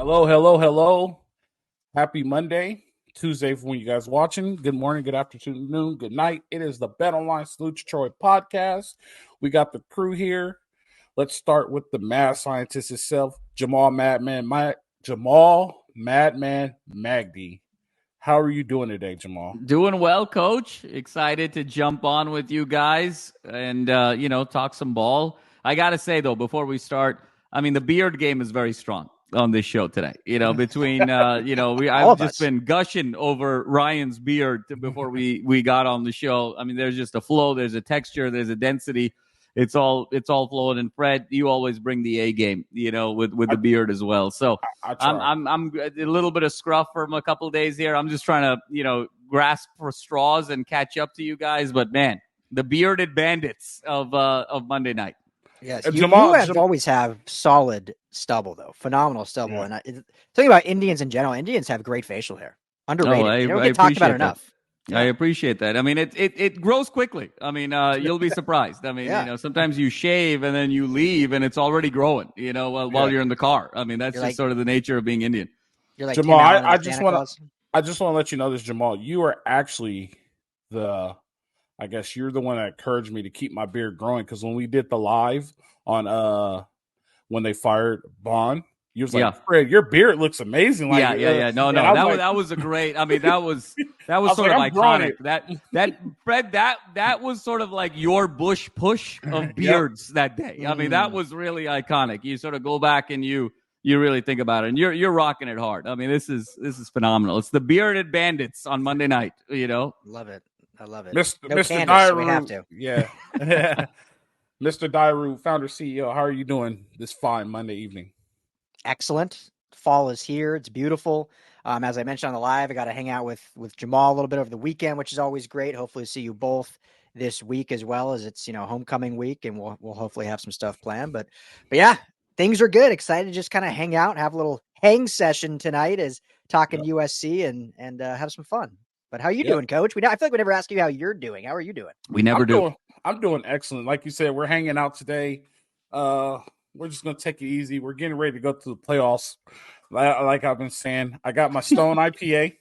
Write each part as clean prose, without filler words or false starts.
Hello, hello, hello. Happy Monday, Tuesday for when you guys watching. Good morning, good afternoon, good night. It is the Bet Online Salute to Troy podcast. We got the crew here. Let's start with the mad scientist himself, Jamal Madman Magdi. How are you doing today, Jamal? Doing well, Coach. Excited to jump on with you guys and, talk some ball. I got to say, though, before we start, the beard game is very strong on this show today. I've just been gushing over Ryan's beard before we got on the show. There's just a flow, there's a texture, there's a density. It's all flowing. And Fred, you always bring the A game, with the beard as well. So I'm a little bit of scruff from a couple of days here. I'm just trying to, grasp for straws and catch up to you guys. But man, the bearded bandits of Monday night. Yes, you always have solid stubble, though. Phenomenal stubble. Yeah. And talking about Indians in general, Indians have great facial hair. Underrated. They don't get talked about enough. Yeah. I appreciate that. It grows quickly. You'll be surprised. Sometimes you shave and then you leave and it's already growing, while you're in the car. That's just sort of the nature of being Indian. You're like Jamal, I just want to let you know this, Jamal. You are actually I guess you're the one that encouraged me to keep my beard growing, because when we did the live on when they fired Bond, you was like, Fred, your beard looks amazing. Like, No, that was a great. That was sort of iconic. Fred, that was sort of like your Bush push of beards that day. That was really iconic. You sort of go back and you really think about it, and you're rocking it hard. This is phenomenal. It's the bearded bandits on Monday night. Love it. I love it. Mr. Dairu, we have to. Yeah. Mr. Dairu, founder, CEO, how are you doing this fine Monday evening? Excellent. Fall is here. It's beautiful. As I mentioned on the live, I got to hang out with Jamal a little bit over the weekend, which is always great. Hopefully see you both this week, as well as it's, homecoming week, and we'll hopefully have some stuff planned. But yeah, things are good. Excited to just kind of hang out, have a little hang session tonight as talking USC and have some fun. But how are you doing, Coach? I feel like we never ask you how you're doing. How are you doing? We never do. I'm doing excellent. Like you said, we're hanging out today. We're just going to take it easy. We're getting ready to go to the playoffs. Like I've been saying, I got my Stone IPA.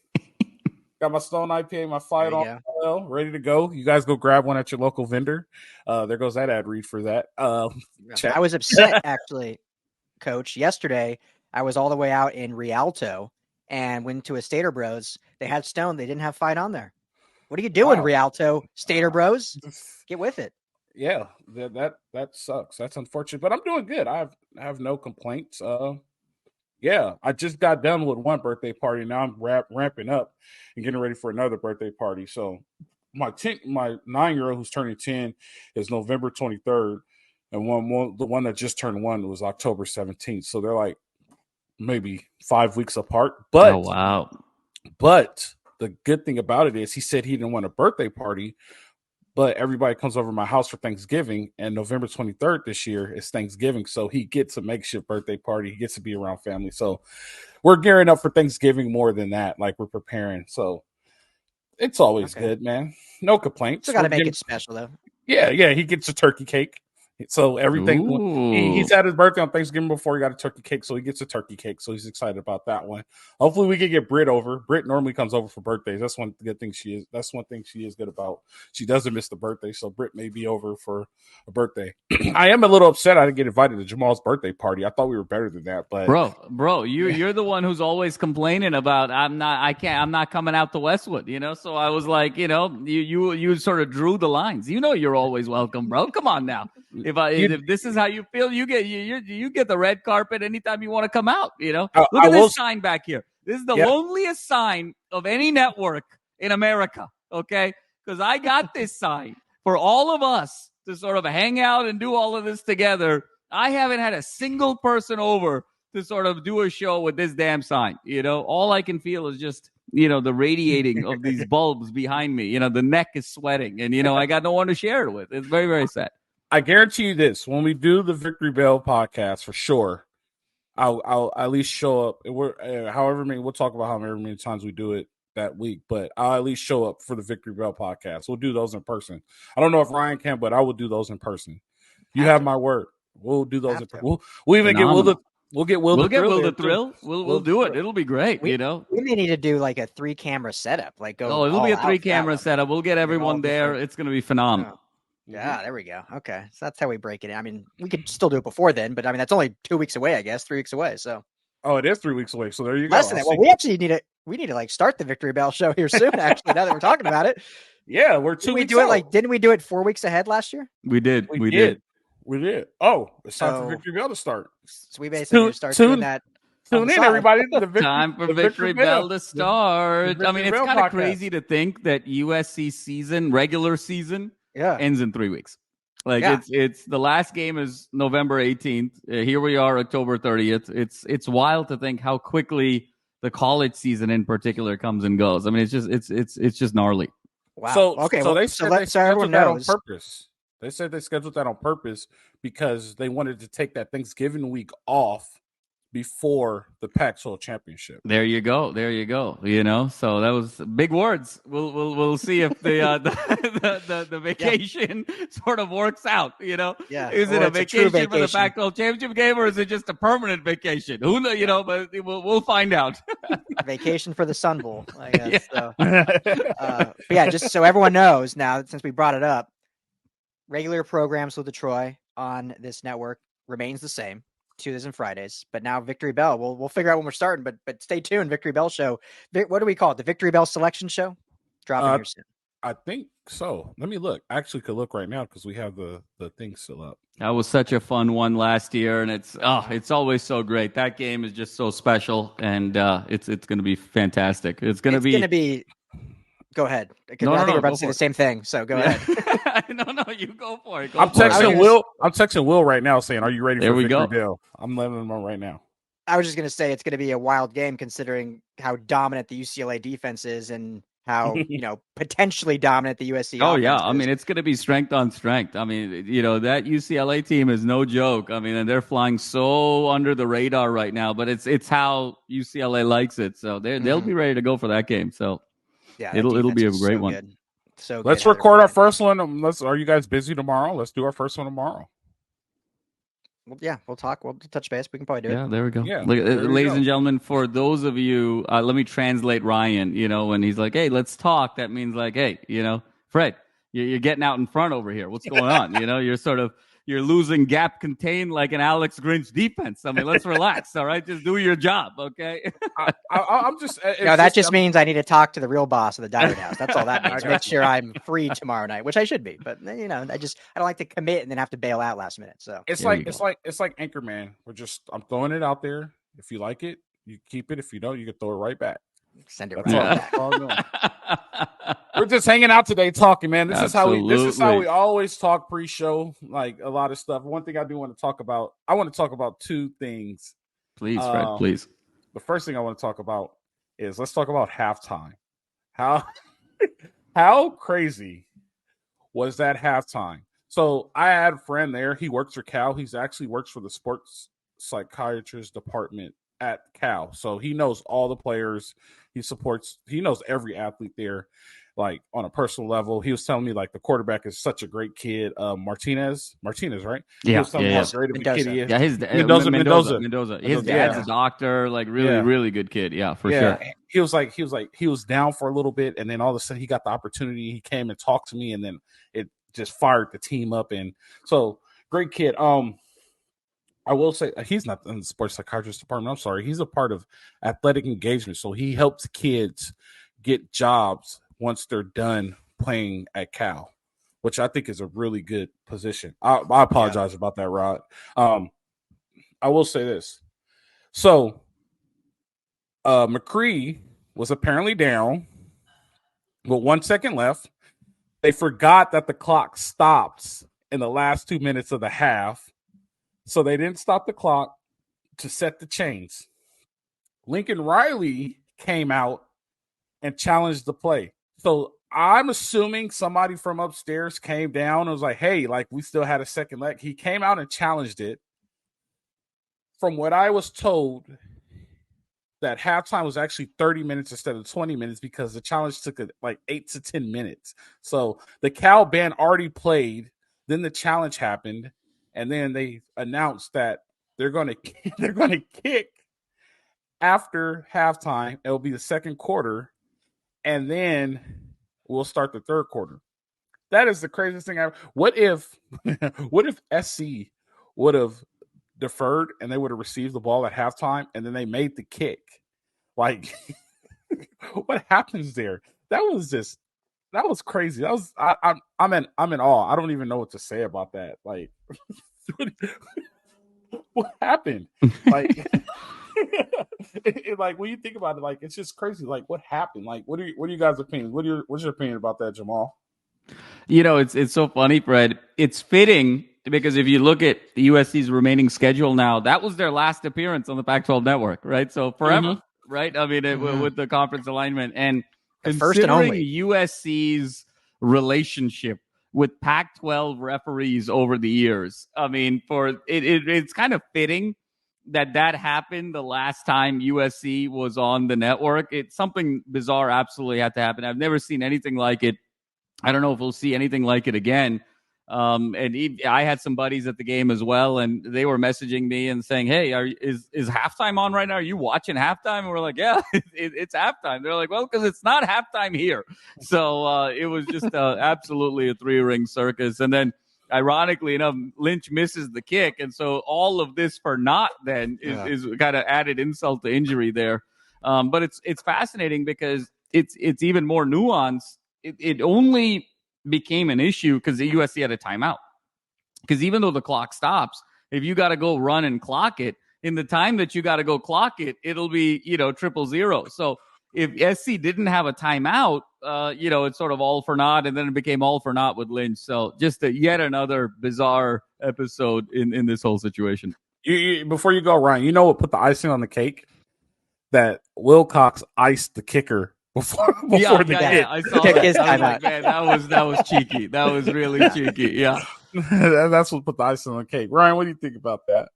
My Fight On ready to go. You guys go grab one at your local vendor. There goes that ad read for that. I was upset, actually, Coach. Yesterday, I was all the way out in Rialto and went to a Stater Bros. They had Stone. They didn't have Fight On there. What are you doing, Rialto? Stater Bros? Get with it. Yeah, that sucks. That's unfortunate, but I'm doing good. I have no complaints. I just got done with one birthday party. Now I'm ramping up and getting ready for another birthday party. So my 9-year-old who's turning 10 is November 23rd, and the one that just turned 1 was October 17th. So they're like maybe 5 weeks apart. But oh, wow. But the good thing about it is he said he didn't want a birthday party, but everybody comes over to my house for Thanksgiving, and November 23rd this year is Thanksgiving, so he gets a makeshift birthday party. He gets to be around family. So we're gearing up for Thanksgiving more than that. Like, we're preparing. So it's always good, man. No complaints. Still got to make it special, though. Yeah, he gets a turkey cake. So everything, he's had his birthday on Thanksgiving before he got a turkey cake, so he gets a turkey cake. So he's excited about that one. Hopefully we can get Britt over. Britt normally comes over for birthdays. That's one good thing she is. That's one thing she is good about. She doesn't miss the birthday, so Britt may be over for a birthday. I am a little upset I didn't get invited to Jamal's birthday party. I thought we were better than that, but bro, you're the one who's always complaining about I'm not coming out to Westwood. So I was like, you sort of drew the lines. You're always welcome, bro. Come on now. If this is how you feel, you get the red carpet anytime you want to come out. Look at this sign back here. This is the loneliest sign of any network in America. Okay, because I got this sign for all of us to sort of hang out and do all of this together. I haven't had a single person over to sort of do a show with this damn sign. All I can feel is just the radiating of these bulbs behind me. The neck is sweating, and I got no one to share it with. It's very, very sad. I guarantee you this: when we do the Victory Bell podcast, for sure, I'll at least show up. We'll talk about however many times we do it that week, but I'll at least show up for the Victory Bell podcast. We'll do those in person. I don't know if Ryan can, but I will do those in person. You have my word. We'll do those in person. We'll even We'll get Will We'll the get Thrill. Will there, the too. Thrill. We'll do it. It'll be great. We may need to do like a 3-camera setup. Like go. It'll be a all out for that 3-camera one. setup. We'll get everyone there. different. It's going to be phenomenal. Yeah, there we go. Okay, so that's how we break it in. I mean, we could still do it before then, but I mean that's only 2 weeks away, I guess, 3 weeks away. So it is 3 weeks away. So there you go. less than that. Well, we actually need to like start the Victory Bell show here soon. Actually, now that we're talking about it, yeah, we're 2 didn't we weeks do it out. like? Didn't we do it 4 weeks ahead last year? We did. We did. Oh, it's time for So- Victory Bell to start. So we basically need to start doing that. on Tune the in, side. everybody. To the Time for Victory Bell to start. the I mean, it's Victory Bell kind of podcast. crazy to think that USC season, regular season, Yeah. ends in 3 weeks. Like Yeah. it's the last game is November 18th. Here we are, October 30th. It's wild to think how quickly the college season in particular comes and goes. I mean, it's just gnarly. Wow. So okay. so well, they so said let they so everyone scheduled that on knows. purpose. They said they scheduled that on purpose because they wanted to take that Thanksgiving week off before the Pac-12 championship. There you go. You know, so that was big words. We'll see if the vacation sort of works out. You know, Yeah. is it Or a it's a true vacation for the vacation. Pac-12 championship game, or is it just a permanent vacation? Who knows? You know, but we'll find out. Vacation for the Sun Bowl, I guess. Yeah. So. But yeah, just so everyone knows now, since we brought it up, regular programs with the Troy on this network remains the same, Tuesdays and Fridays. But now Victory Bell, we'll figure out when we're starting. But stay tuned, Victory Bell show. What do we call it? The Victory Bell Selection Show, dropping here soon. I think so. Let me look. I actually could look right now because we have the thing still up. That was such a fun one last year, and it's always so great. That game is just so special, and it's going to be fantastic. It's going to be. Go ahead. No, I think we're about go to say for the it. same thing. So go ahead. No, you go for it. I'm texting Will. I'm texting Will right now saying, "Are you ready There for we Victory go. Bell?" I'm letting him know right now. I was just going to say it's going to be a wild game considering how dominant the UCLA defense is and how potentially dominant the USC. Oh yeah, offense I is. mean it's going to be strength on strength. I mean, that UCLA team is no joke. I mean, and they're flying so under the radar right now, but it's how UCLA likes it. So they'll be ready to go for that game. So yeah, it'll be a defense is great so one. good. So Let's good how record they're our playing. first one. Are you guys busy tomorrow? Let's do our first one tomorrow. Well, yeah, we'll talk. We'll touch base. We can probably do it. Yeah, there we go. Yeah, Look, there we ladies go. and gentlemen, for those of you, let me translate Ryan. When he's like, "Hey, let's talk," that means like, "Hey, Fred, you're getting out in front over here. What's going on?" You're losing gap contained like an Alex Grinch defense. I mean, let's relax. All right, just do your job, okay? I'm just. No, that just means I need to talk to the real boss of the Diamond House. That's all that means. Make sure I'm free tomorrow night, which I should be. But I don't like to commit and then have to bail out last minute. So It's There like you go. it's like Anchorman. I'm throwing it out there. If you like it, you keep it. If you don't, you can throw it right back. send it That's right all. back. That's all I'm doing. We're just hanging out today, talking, man. This is how Absolutely. we always talk pre-show, like a lot of stuff. One thing I do want to talk about. I want to talk about two things. Please, Fred, please. The first thing I want to talk about is let's talk about halftime. How crazy was that halftime? So I had a friend there. He works for Cal. He's actually works for the sports psychiatrist department at Cal. So he knows all the players. He knows every athlete there, like on a personal level. He was telling me like the quarterback is such a great kid. Martinez, right? He was telling me how great of a kid he is. Yeah, his Mendoza. His dad's a doctor, like really good kid. Yeah, for sure. He was down for a little bit, and then all of a sudden he got the opportunity. He came and talked to me, and then it just fired the team up. And so great kid. I will say he's not in the sports psychiatrist department. I'm sorry. He's a part of athletic engagement. So he helps kids get jobs once they're done playing at Cal, which I think is a really good position. I apologize about that, Rod. I will say this. So McCree was apparently down with 1 second left. They forgot that the clock stops in the last 2 minutes of the half. So they didn't stop the clock to set the chains. Lincoln Riley came out and challenged the play. So I'm assuming somebody from upstairs came down and was like, hey, like we still had a second leg. He came out and challenged it. From what I was told, that halftime was actually 30 minutes instead of 20 minutes because the challenge took like 8 to 10 minutes. So the Cal band already played. Then the challenge happened. And then they announced that they're going to kick after halftime. It'll be the second quarter, and then we'll start the third quarter. That is the craziest thing ever. What if SC would have deferred and they would have received the ball at halftime and then they made the kick? Like, what happens there? That was crazy. I'm in awe. I don't even know what to say about that. Like, what happened? Like, like when you think about it, like it's just crazy. Like, what happened? Like, what are you guys' opinions? What's your opinion about that, Jamal? It's so funny, Fred. It's fitting because if you look at the USC's remaining schedule now, that was their last appearance on the Pac-12 network, right? So forever, right? I mean, with the conference alignment and the first and only USC's relationship with Pac-12 referees over the years. I mean, it's kind of fitting that happened the last time USC was on the network. It's something bizarre absolutely had to happen. I've never seen anything like it. I don't know if we'll see anything like it again. I had some buddies at the game as well, and they were messaging me and saying, "Hey, is halftime on right now? Are you watching halftime?" And we're like, "Yeah, it's halftime." They're like, "Well, because it's not halftime here." So it was just absolutely a three-ring circus. And then, ironically enough, Lynch misses the kick, and so all of this for naught then is kind of added insult to injury there. But it's fascinating because it's even more nuanced. It only became an issue because the USC had a timeout. Because even though the clock stops, if you got to go run and clock it, in the time that you got to go clock it, it'll be, 000. So if SC didn't have a timeout, it's sort of all for naught, and then it became all for naught with Lynch. So just yet another bizarre episode in this whole situation. Before you go, Ryan, you know what put the icing on the cake? That Wilcox iced the kicker before the hit. I saw that. I was like, man, that was cheeky. That was really cheeky. Yeah. That's what put the icing on the cake. Ryan, what do you think about that?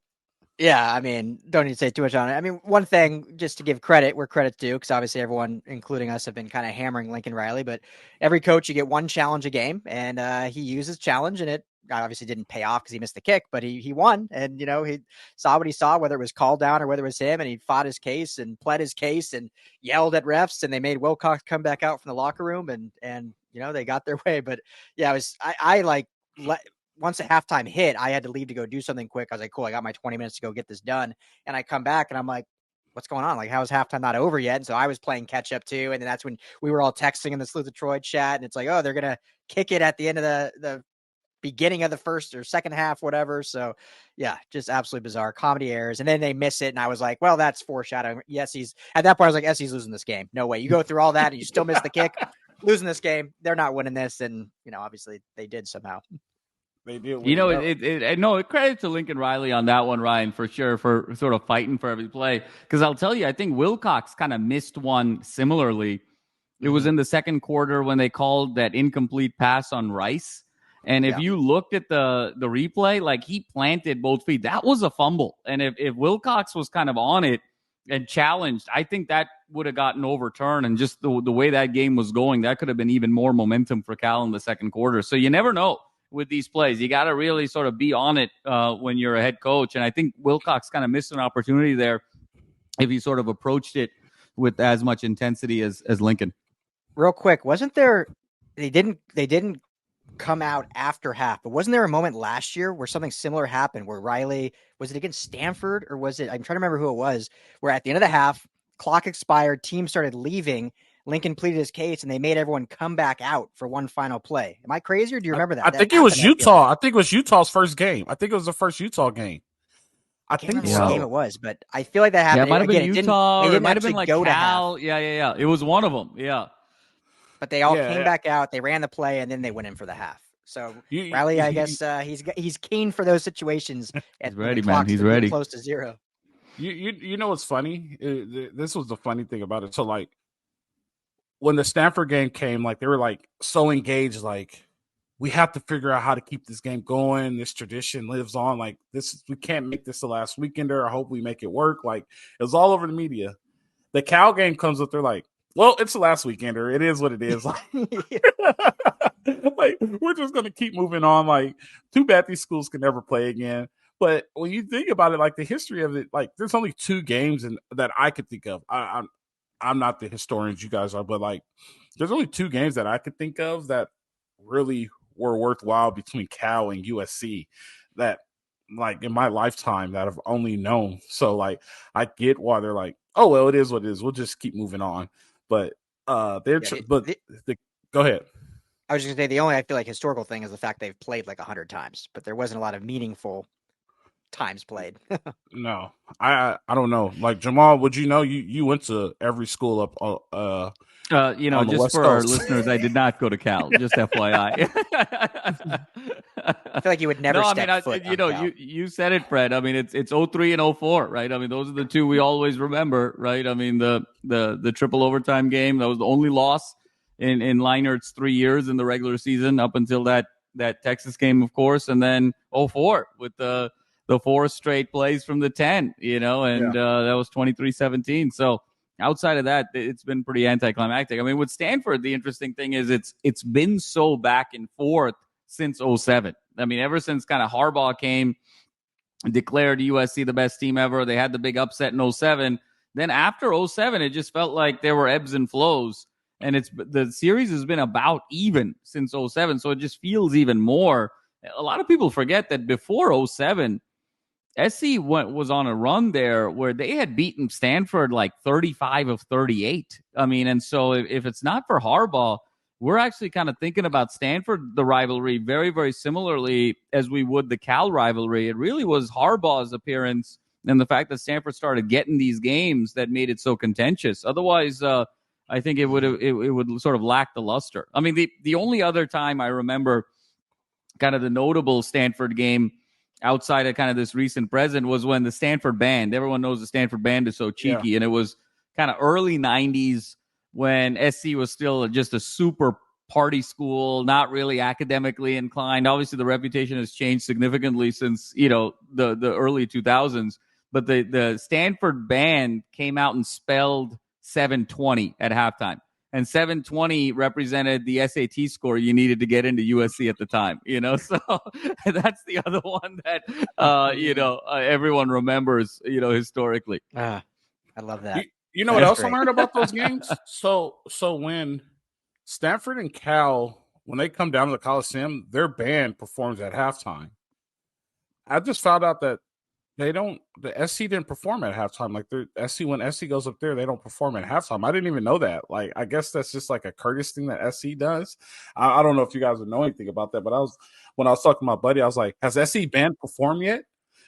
Yeah, I mean, don't need to say too much on it. I mean, one thing, just to give credit where credit's due, because obviously everyone, including us, have been kind of hammering Lincoln Riley, but every coach, you get one challenge a game, and he used his challenge, and it obviously didn't pay off because he missed the kick, but he won, and, he saw what he saw, whether it was called down or whether it was him, and he fought his case and pled his case and yelled at refs, and they made Wilcox come back out from the locker room, and they got their way. But yeah, once the halftime hit, I had to leave to go do something quick. I was like, cool, I got my 20 minutes to go get this done. And I come back and I'm like, what's going on? Like, how is halftime not over yet? And so I was playing catch up too. And then that's when we were all texting in the Salute the Troy chat. And it's like, oh, they're going to kick it at the end of the beginning of the first or second half, whatever. So yeah, just absolutely bizarre comedy errors. And then they miss it. And I was like, well, that's foreshadowing. Yes, at that point, I was like, SC's losing this game. No way. You go through all that and you still miss the kick, losing this game. They're not winning this. And, obviously they did somehow. They do. Credit to Lincoln Riley on that one, Ryan, for sure, for sort of fighting for every play. Because I'll tell you, I think Wilcox kind of missed one similarly. It was in the second quarter when they called that incomplete pass on Rice. And if you looked at the replay, like he planted both feet. That was a fumble. And if Wilcox was kind of on it and challenged, I think that would have gotten overturned. And just the way that game was going, that could have been even more momentum for Cal in the second quarter. So you never know with these plays. You got to really sort of be on it when you're a head coach. And I think Wilcox kind of missed an opportunity there if he sort of approached it with as much intensity as Lincoln. Real quick, wasn't there – they didn't come out after half, but wasn't there a moment last year where something similar happened where Riley – was it against Stanford or was it – I'm trying to remember who it was – where at the end of the half, clock expired, team started leaving – Lincoln pleaded his case, and they made everyone come back out for one final play. Am I crazy, or do you remember that? I think it was Utah. I think it was Utah's first game. I think it was the first Utah game. I can't remember what game it was, but I feel like that happened. Yeah, it might have been Utah, or it might have been like Cal. Yeah. It was one of them, yeah. But they all came back out, they ran the play, and then they went in for the half. So Riley, I guess he's keen for those situations. He's ready, man. He's ready. Close to zero. You know what's funny? This was the funny thing about it. So like, when the Stanford game came, like they were like so engaged, like we have to figure out how to keep this game going. This tradition lives on. Like we can't make this the last weekender. I hope we make it work. Like it was all over the media. The Cal game comes up. They're like, well, it's the last weekender. It is what it is. Like, like we're just gonna keep moving on. Like, too bad these schools can never play again. But when you think about it, like the history of it, like there's only 2 games that I could think of. I'm not the historians you guys are, but like there's only 2 games that I could think of that really were worthwhile between Cal and USC that like in my lifetime that I've only known. So like I get why they're like, oh well, it is what it is. We'll just keep moving on. But go ahead. I was just gonna say the only I feel like historical thing is the fact they've played like 100 times, but there wasn't a lot of meaningful times played. No, I don't know. Like Jamal, would you know you went to every school up on the just West for our Coast. listeners, I did not go to Cal. Just FYI. I feel like you would never step foot on Cal. You said it, Fred. I mean, it's 03 and 04, right? I mean, those are the 2 we always remember, right? I mean, the triple overtime game, that was the only loss in Leinert's 3 years in the regular season up until that Texas game, of course, and then 04 with the 4 straight plays from the 10, and that was 23-17. So outside of that, it's been pretty anticlimactic. I mean, with Stanford, the interesting thing is it's been so back and forth since 07. I mean, ever since kind of Harbaugh came, declared USC the best team ever. They had the big upset in 07. Then after 07, it just felt like there were ebbs and flows. And the series has been about even since 07. So it just feels even more. A lot of people forget that before 07, SC was on a run there where they had beaten Stanford like 35 of 38. I mean, and so if it's not for Harbaugh, we're actually kind of thinking about Stanford, the rivalry, very, very similarly as we would the Cal rivalry. It really was Harbaugh's appearance and the fact that Stanford started getting these games that made it so contentious. Otherwise, I think it would sort of lack the luster. I mean, the only other time I remember kind of the notable Stanford game outside of kind of this recent present was when the Stanford band, everyone knows the Stanford band is so cheeky, and it was kind of early 90s when SC was still just a super party school, not really academically inclined. Obviously, the reputation has changed significantly since, the early 2000s, but the Stanford band came out and spelled 720 at halftime. And 720 represented the SAT score you needed to get into USC at the time, So that's the other one that, everyone remembers, historically. I love that. You know what else I learned about those games? So when Stanford and Cal, when they come down to the Coliseum, their band performs at halftime. I just found out that the SC didn't perform at halftime. Like when SC goes up there, they don't perform at halftime. I didn't even know that. Like, I guess that's just like a Curtis thing that SC does. I don't know if you guys would know anything about that, but when I was talking to my buddy, I was like, has SC band performed yet?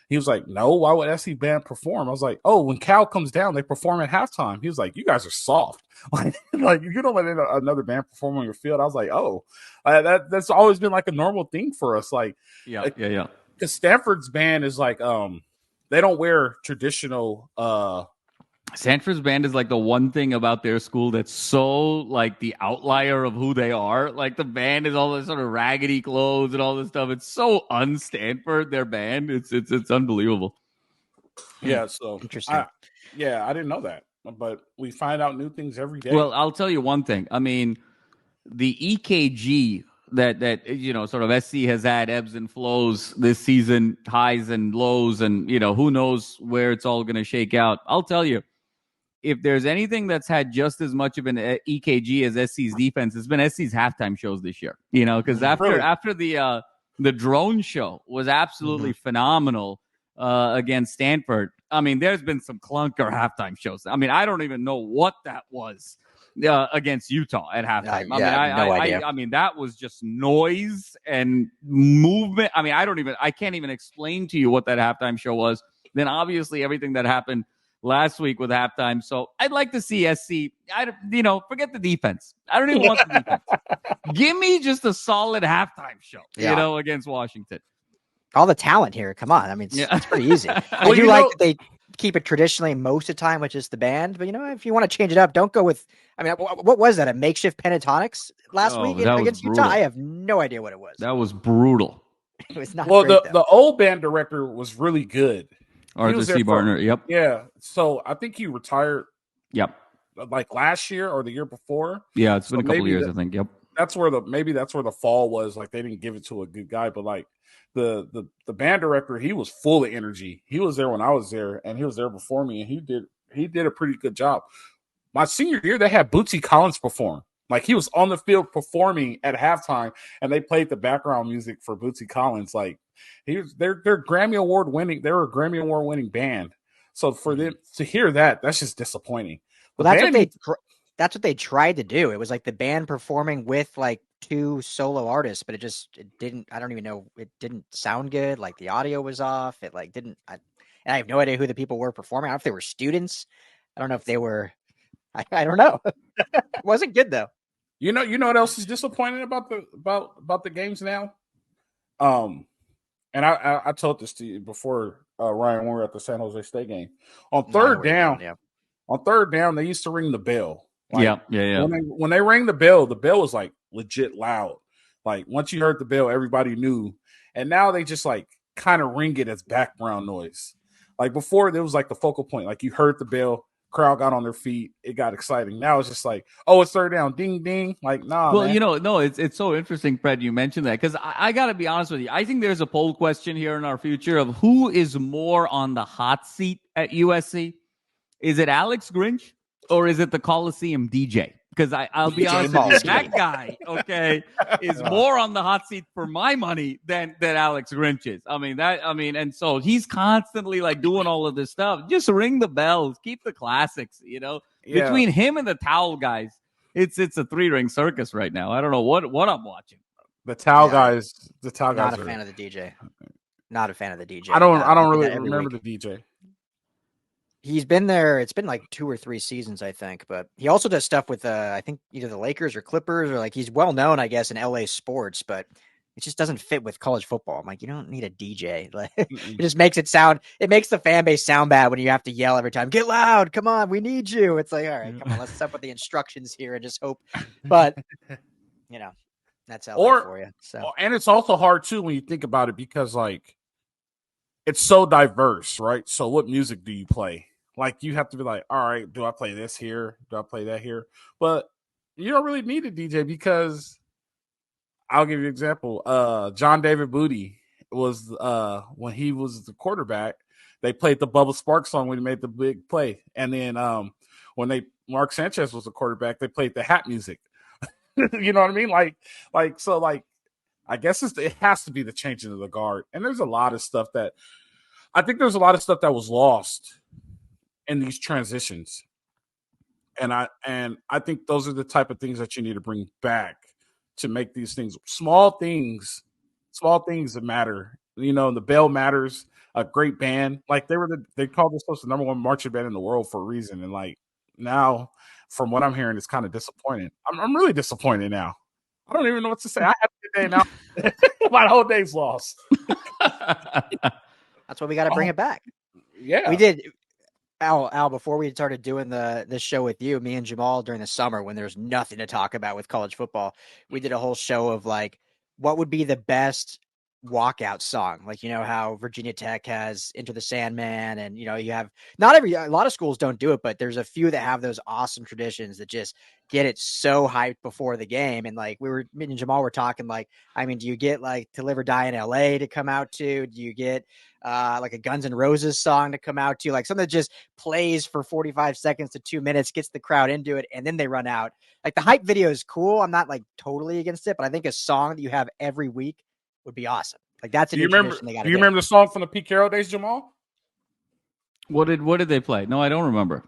He was like, no, why would SC band perform? I was like, oh, when Cal comes down, they perform at halftime. He was like, you guys are soft. Like you don't let another band perform on your field. I was like, oh, that's always been like a normal thing for us. Like, yeah. Because Stanford's band is like, they don't wear traditional. Stanford's band is like the one thing about their school that's so like the outlier of who they are. Like the band is all this sort of raggedy clothes and all this stuff. It's so un-Stanford, their band. It's unbelievable. Yeah, so interesting. I didn't know that, but we find out new things every day. Well, I'll tell you one thing. I mean, the EKG that sort of SC has had ebbs and flows this season, highs and lows, and who knows where it's all going to shake out. I'll tell you, if there's anything that's had just as much of an EKG as SC's defense, it's been SC's halftime shows this year. Because after the drone show was absolutely phenomenal against Stanford. I mean, there's been some clunker halftime shows. I mean, I don't even know what that was against Utah at halftime. I mean, that was just noise and movement. I mean, I can't even explain to you what that halftime show was. Then obviously everything that happened last week with halftime. So I'd like to see SC. Forget the defense. I don't even want the defense. Give me just a solid halftime show. Against Washington. All the talent here. Come on. I mean, it's pretty easy. I do like that they keep it traditionally most of the time with just the band, but if you want to change it up, don't go with. I mean, what was that? A makeshift Pentatonics last week against Utah? I have no idea what it was. That was brutal. It was not. Well, great, the old band director was really good. Arthur C. Barner. Yep. Yeah. So I think he retired. Yep. Like last year or the year before. Yeah, it's been a couple of years, I think. Yep. That's where the fall was. Like they didn't give it to a good guy, but like the band director, he was full of energy. He was there when I was there, and he was there before me, and he did a pretty good job. My senior year, they had Bootsy Collins perform. Like, he was on the field performing at halftime, and they played the background music for Bootsy Collins. Like, they're Grammy Award winning. They're a Grammy Award winning band. So for them to hear that, that's just disappointing. Well, that's what they tried to do. It was like the band performing with like 2 solo artists, but it didn't. I don't even know. It didn't sound good. Like the audio was off. It like didn't. And I have no idea who the people were performing. I don't know if they were students. I don't know if they were. I don't know. It wasn't good though. You know what else is disappointing about the games now? And I told this to you before, Ryan, when we were at the San Jose State game. On third down, they used to ring the bell. Like, yeah. When they rang the bell was like legit loud. Like, once you heard the bell, everybody knew. And now they just like kind of ring it as background noise. Like, before, there was like the focal point. Like, you heard the bell, crowd got on their feet, it got exciting. Now it's just like, oh, it's third down, ding ding. Like, nah. Well, man. it's so interesting, Fred, you mentioned that, because I got to be honest with you. I think there's a poll question here in our future of who is more on the hot seat at USC. Is it Alex Grinch or is it the Coliseum DJ? Because I'll be honest with you, that guy, okay, is more on the hot seat for my money than Alex Grinch is. And so he's constantly like doing all of this stuff. Just ring the bells, keep the classics, Yeah. Between him and the towel guys, it's a 3-ring circus right now. I don't know what I'm watching. The towel guys. Not a fan of the DJ. Not a fan of the DJ. I don't really remember the DJ. He's been there. It's been like 2 or 3 seasons, I think. But he also does stuff with, I think, either the Lakers or Clippers, or like he's well known, I guess, in LA sports. But it just doesn't fit with college football. I'm like, you don't need a DJ. Like, it just makes it makes the fan base sound bad when you have to yell every time. Get loud! Come on, we need you. It's like, all right, come on, let's step with the instructions here and just hope. But that's LA for you. So, and it's also hard too when you think about it, because like, it's so diverse, right? So what music do you play? Like, you have to be like, all right, do I play this here? Do I play that here? But you don't really need a DJ, because I'll give you an example. John David Booty was when he was the quarterback, they played the Bubba Sparks song when he made the big play. And then when Mark Sanchez was the quarterback, they played the hat music. You know what I mean? Like I guess it has to be the changing of the guard. And there's a lot of stuff that was lost in these transitions. And I think those are the type of things that you need to bring back to make these things small things that matter. The bell matters. A great band, like they called themselves the number 1 marching band in the world for a reason. And like, now, from what I'm hearing, it's kind of disappointing. I'm really disappointed now. I don't even know what to say. I had a good day now. My whole day's lost. That's why we got to bring it back. Yeah, we did. Al, before we started doing this show with you, me and Jamal, during the summer when there's nothing to talk about with college football, we did a whole show of like, what would be the best walkout song? Like, how Virginia Tech has Into the Sandman, and you have a lot of schools don't do it, but there's a few that have those awesome traditions that just get it so hyped before the game. And like, me and Jamal were talking, like, I mean, do you get like To Live or Die in LA to come out to? Do you get like a Guns N' Roses song to come out to? Like, something that just plays for 45 seconds to 2 minutes, gets the crowd into it, and then they run out. Like, the hype video is cool. I'm not like totally against it, but I think a song that you have every week would be awesome. Like, that's a new tradition they got to do. You remember the song from the Pete Carroll days, Jamal? What did they play? No, I don't remember.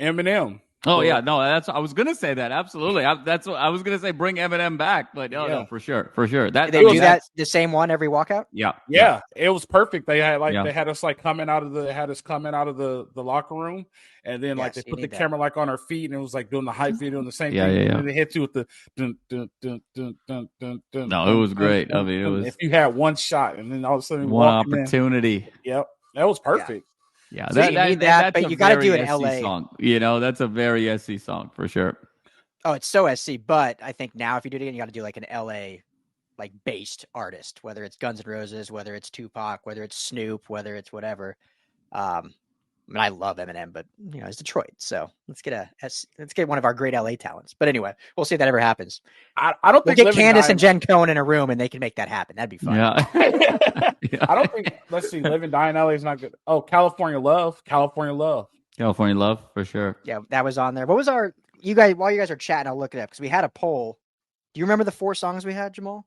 Eminem. Oh, yeah. No, I was going to say that. Absolutely. That's what I was going to say. Bring Eminem back. But no, for sure. They do that the same one every walkout? Yeah. It was perfect. They had they had us like coming out of the locker room, and then like they put the camera like on our feet, and it was like doing the hype video and the same thing. Yeah. And they hit you with the dun, dun, dun, dun, dun, dun, dun. No, it was great. I mean, it was, if you had one shot and then all of a sudden one opportunity. Yep. That was perfect. Yeah, so you need that, but you got to do an LA song. That's a very SC song for sure. Oh, it's so SC. But I think now, if you do it again, you got to do like an LA like based artist, whether it's Guns N' Roses, whether it's Tupac, whether it's Snoop, whether it's whatever. I mean, I love Eminem, but it's Detroit. So let's get one of our great LA talents. But anyway, we'll see if that ever happens. I don't We'll think get Candace and Jen Cohen in a room, and they can make that happen. That'd be fun. Yeah. I don't think. Let's see. Live and Die in LA is not good. Oh, California Love. California Love for sure. Yeah, that was on there. What was you guys? While you guys are chatting, I'll look it up because we had a poll. Do you remember the 4 songs we had, Jamal?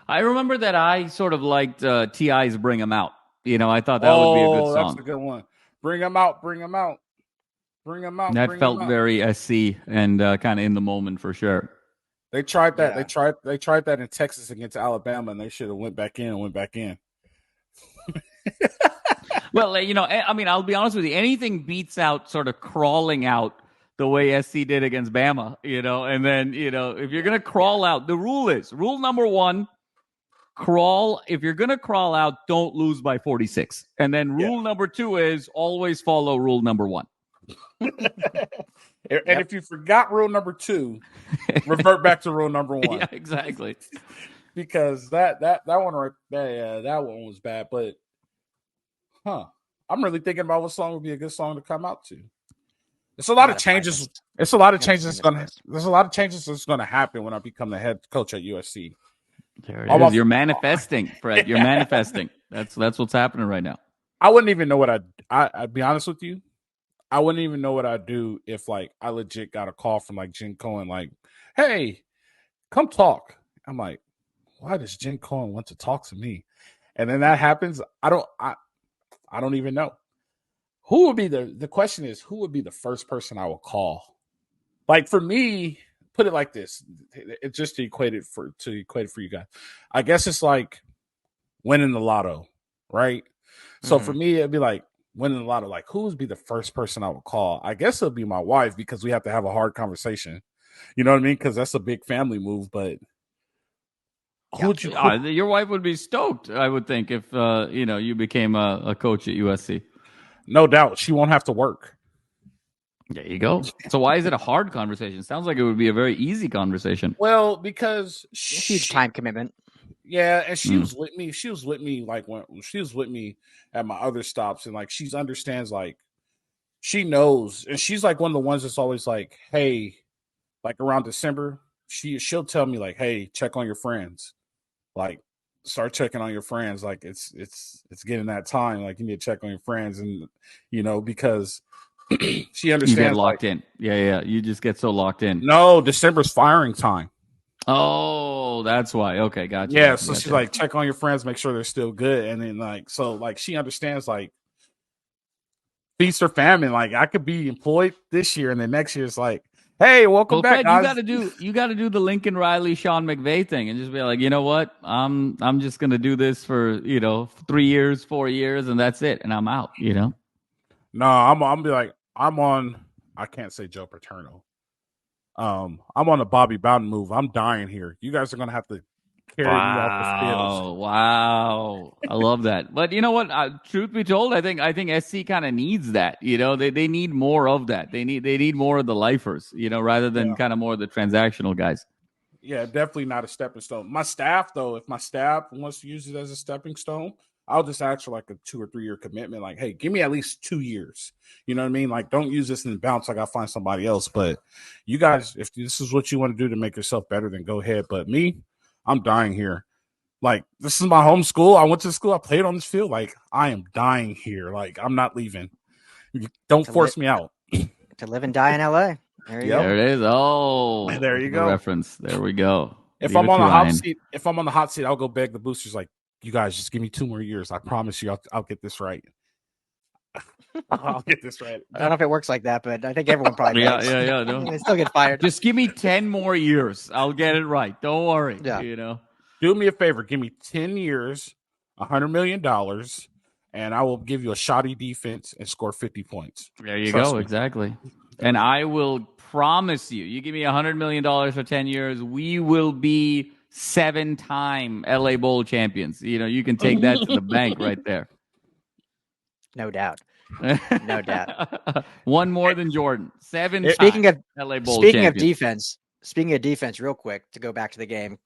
I remember that I sort of liked T.I.'s "Bring 'Em Out." I thought that would be a good song. That's a good one. Bring 'em out, bring 'em out, bring 'em out. That felt very SC and kind of in the moment for sure. They tried that. Yeah. They tried that in Texas against Alabama, and they should have went back in. Well, I mean, I'll be honest with you. Anything beats out sort of crawling out the way SC did against Bama, and then, if you're going to crawl out, the rule number 1, crawl. If you're going to crawl out, don't lose by 46. And then rule number 2 is always follow rule number 1. And if you forgot rule number 2, revert back to rule number 1. Yeah, exactly. Because that one right there, that one was bad. But I'm really thinking about what song would be a good song to come out to. There's a lot of changes. There's a lot of changes that's gonna happen when I become the head coach at USC. There it is. You're manifesting, Fred. You're manifesting. That's what's happening right now. I wouldn't even know what I'd be honest with you. I wouldn't even know what I'd do if I legit got a call from Jen Cohen, hey, come talk. I'm like, why does Jen Cohen want to talk to me? And then that happens. I don't even know. Who would be the question is, who would be the first person I would call? For me, put it like this. It's just to equate it for you guys. I guess it's like winning the lotto, right? Mm-hmm. So for me, it'd be like winning the lotto. Who would be the first person I would call? I guess it'll be my wife because we have to have a hard conversation. You know what I mean? Because that's a big family move. But your wife would be stoked, I would think, if you became a coach at USC. No doubt, she won't have to work. There you go. So why is it a hard conversation? Sounds like it would be a very easy conversation. Well, because huge time commitment. Yeah, and she was with me. She was with me when she was with me at my other stops, and she understands. She knows, and she's one of the ones that's always hey, around December, she'll tell me hey, check on your friends, start checking on your friends. It's getting that time. You need to check on your friends, and because she understands. You get locked in. Yeah. You just get so locked in. No, December's firing time. Oh, that's why. Okay, gotcha. Yeah, so she's check on your friends, make sure they're still good, and then she understands feast or famine. I could be employed this year, and then next year it's hey, welcome back, Fred, guys. You got to do the Lincoln Riley, Sean McVay thing, and just be you know what? I'm just gonna do this for 3 years, 4 years, and that's it, and I'm out. No, I'm be I'm on. I can't say Joe Paterno. I'm on a Bobby Bowden move. I'm dying here. You guys are gonna have to carry me off the field. Wow, I love that. But you know what? Truth be told, I think SC kind of needs that. They need more of that. They need more of the lifers. Rather than kind of more of the transactional guys. Yeah, definitely not a stepping stone. My staff, though, if my staff wants to use it as a stepping stone, I'll just ask for a 2 or 3 year commitment. Hey, give me at least 2 years. You know what I mean? Don't use this and bounce. I got to find somebody else. But you guys, if this is what you want to do to make yourself better, then go ahead. But me, I'm dying here. This is my home school. I went to school. I played on this field. I am dying here. I'm not leaving. Don't force me out. To live and die in LA. There you go. There it is. Oh, there you go. Reference. There we go. If I'm on the hot seat, I'll go beg the boosters. You guys just give me 2 more years. I promise you, I'll get this right. I'll get this right. I don't know if it works like that, but I think everyone probably does. Yeah. No. They still get fired. Just give me 10 more years. I'll get it right. Don't worry. Yeah. Do me a favor. Give me 10 years, $100 million, and I will give you a shoddy defense and score 50 points. There you go. Me. Exactly. And I will promise you give me $100 million for 10 years, we will be 7-time LA Bowl champions. You can take that to the bank right there. No doubt. No doubt. One more than Jordan. 7 Speaking of LA Bowl Speaking champions. of defense, real quick, to go back to the game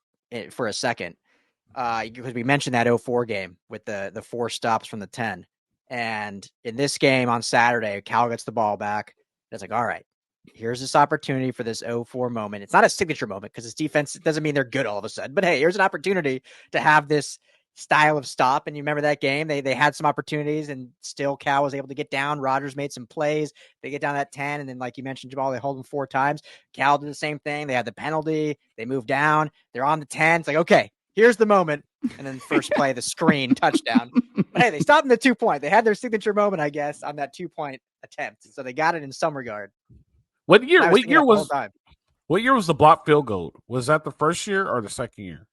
for a second, because we mentioned that 04 game with the 4 stops from the 10. And in this game on Saturday, Cal gets the ball back. It's like, all right, here's this opportunity for this 0-4 moment. It's not a signature moment because this defense doesn't mean they're good all of a sudden. But hey, here's an opportunity to have this style of stop. And you remember that game? They had some opportunities and still Cal was able to get down. Rogers made some plays. They get down at 10. And then, like you mentioned, Jamal, they hold them 4 times. Cal did the same thing. They had the penalty. They moved down. They're on the 10. It's like, okay, here's the moment. And then first play, the screen touchdown. But hey, they stopped in the 2-point. They had their signature moment, I guess, on that 2-point attempt. So they got it in some regard. What year was the block field goal? Was that the first year or the second year?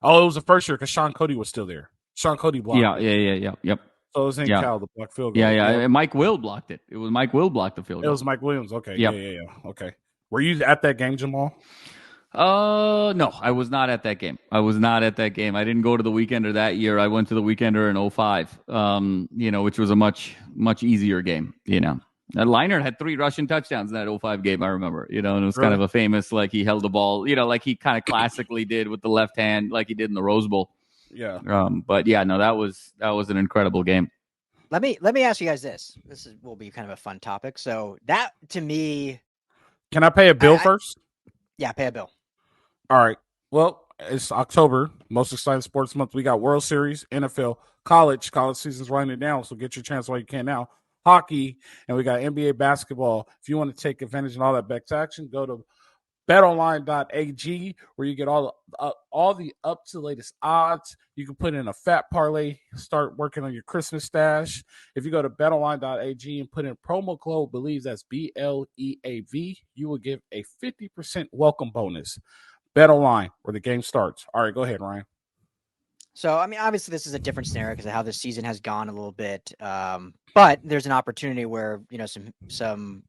Oh, it was the first year because Sean Cody was still there. Sean Cody blocked it. Yep. So it was in Cal, the block field goal. Yeah. Mike Will blocked it. It was Mike Will blocked the field goal. It was Mike Williams. Okay. Yep. Yeah. Okay. Were you at that game, Jamal? No, I was not at that game. I didn't go to the Weekender that year. I went to the Weekender in 2005, which was a much, much easier game, Leinart had 3 rushing touchdowns in that 2005 game, I remember, and it was kind of a famous, like he held the ball, like he kind of classically did with the left hand, like he did in the Rose Bowl. Yeah. But yeah, no, that was an incredible game. Let me ask you guys this. Will be kind of a fun topic. So that to me, can I pay a bill first? Yeah, pay a bill. All right. Well, it's October, most exciting sports month. We got World Series, NFL, college season's winding down, so get your chance while you can now. Hockey, and we got NBA basketball. If you want to take advantage of all that bets action, go to betonline.ag where you get all the up to latest odds. You can put in a fat parlay, start working on your Christmas stash. If you go to betonline.ag and put in promo code BELIEVE, that's BLEAV, you will give a 50% welcome bonus. BetOnline, where the game starts. All right, go ahead, Ryan. So, I mean, obviously this is a different scenario because of how the season has gone a little bit. But there's an opportunity where, some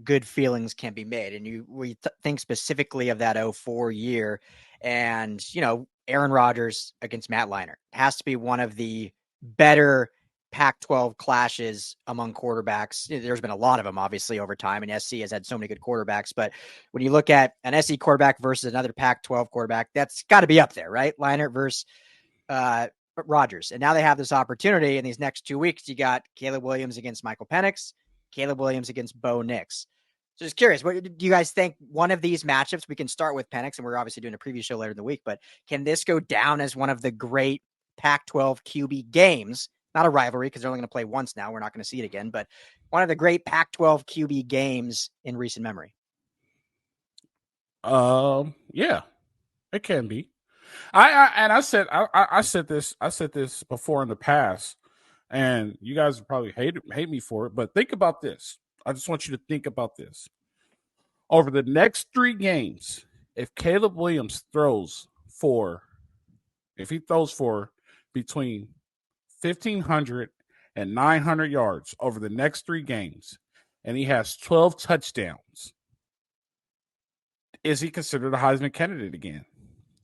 good feelings can be made. And we think specifically of that 2004 year and, Aaron Rodgers against Matt Leinart has to be one of the better Pac-12 clashes among quarterbacks. There's been a lot of them, obviously, over time, and SC has had so many good quarterbacks. But when you look at an SC quarterback versus another Pac-12 quarterback, that's got to be up there, right? Leinart versus Rodgers. And now they have this opportunity in these next 2 weeks. You got Caleb Williams against Michael Penix, Caleb Williams against Bo Nix. So just curious, what do you guys think one of these matchups? We can start with Penix, and we're obviously doing a preview show later in the week, but can this go down as one of the great Pac-12 QB games? Not a rivalry because they're only going to play once now. We're not going to see it again, but one of the great Pac-12 QB games in recent memory. Yeah, it can be. I said this before in the past, and you guys probably hate me for it, but think about this. I just want you to think about this. Over the next 3 games, if Caleb Williams throws for between 1,500 and 900 yards over the next 3 games, and he has 12 touchdowns, is he considered a Heisman candidate again?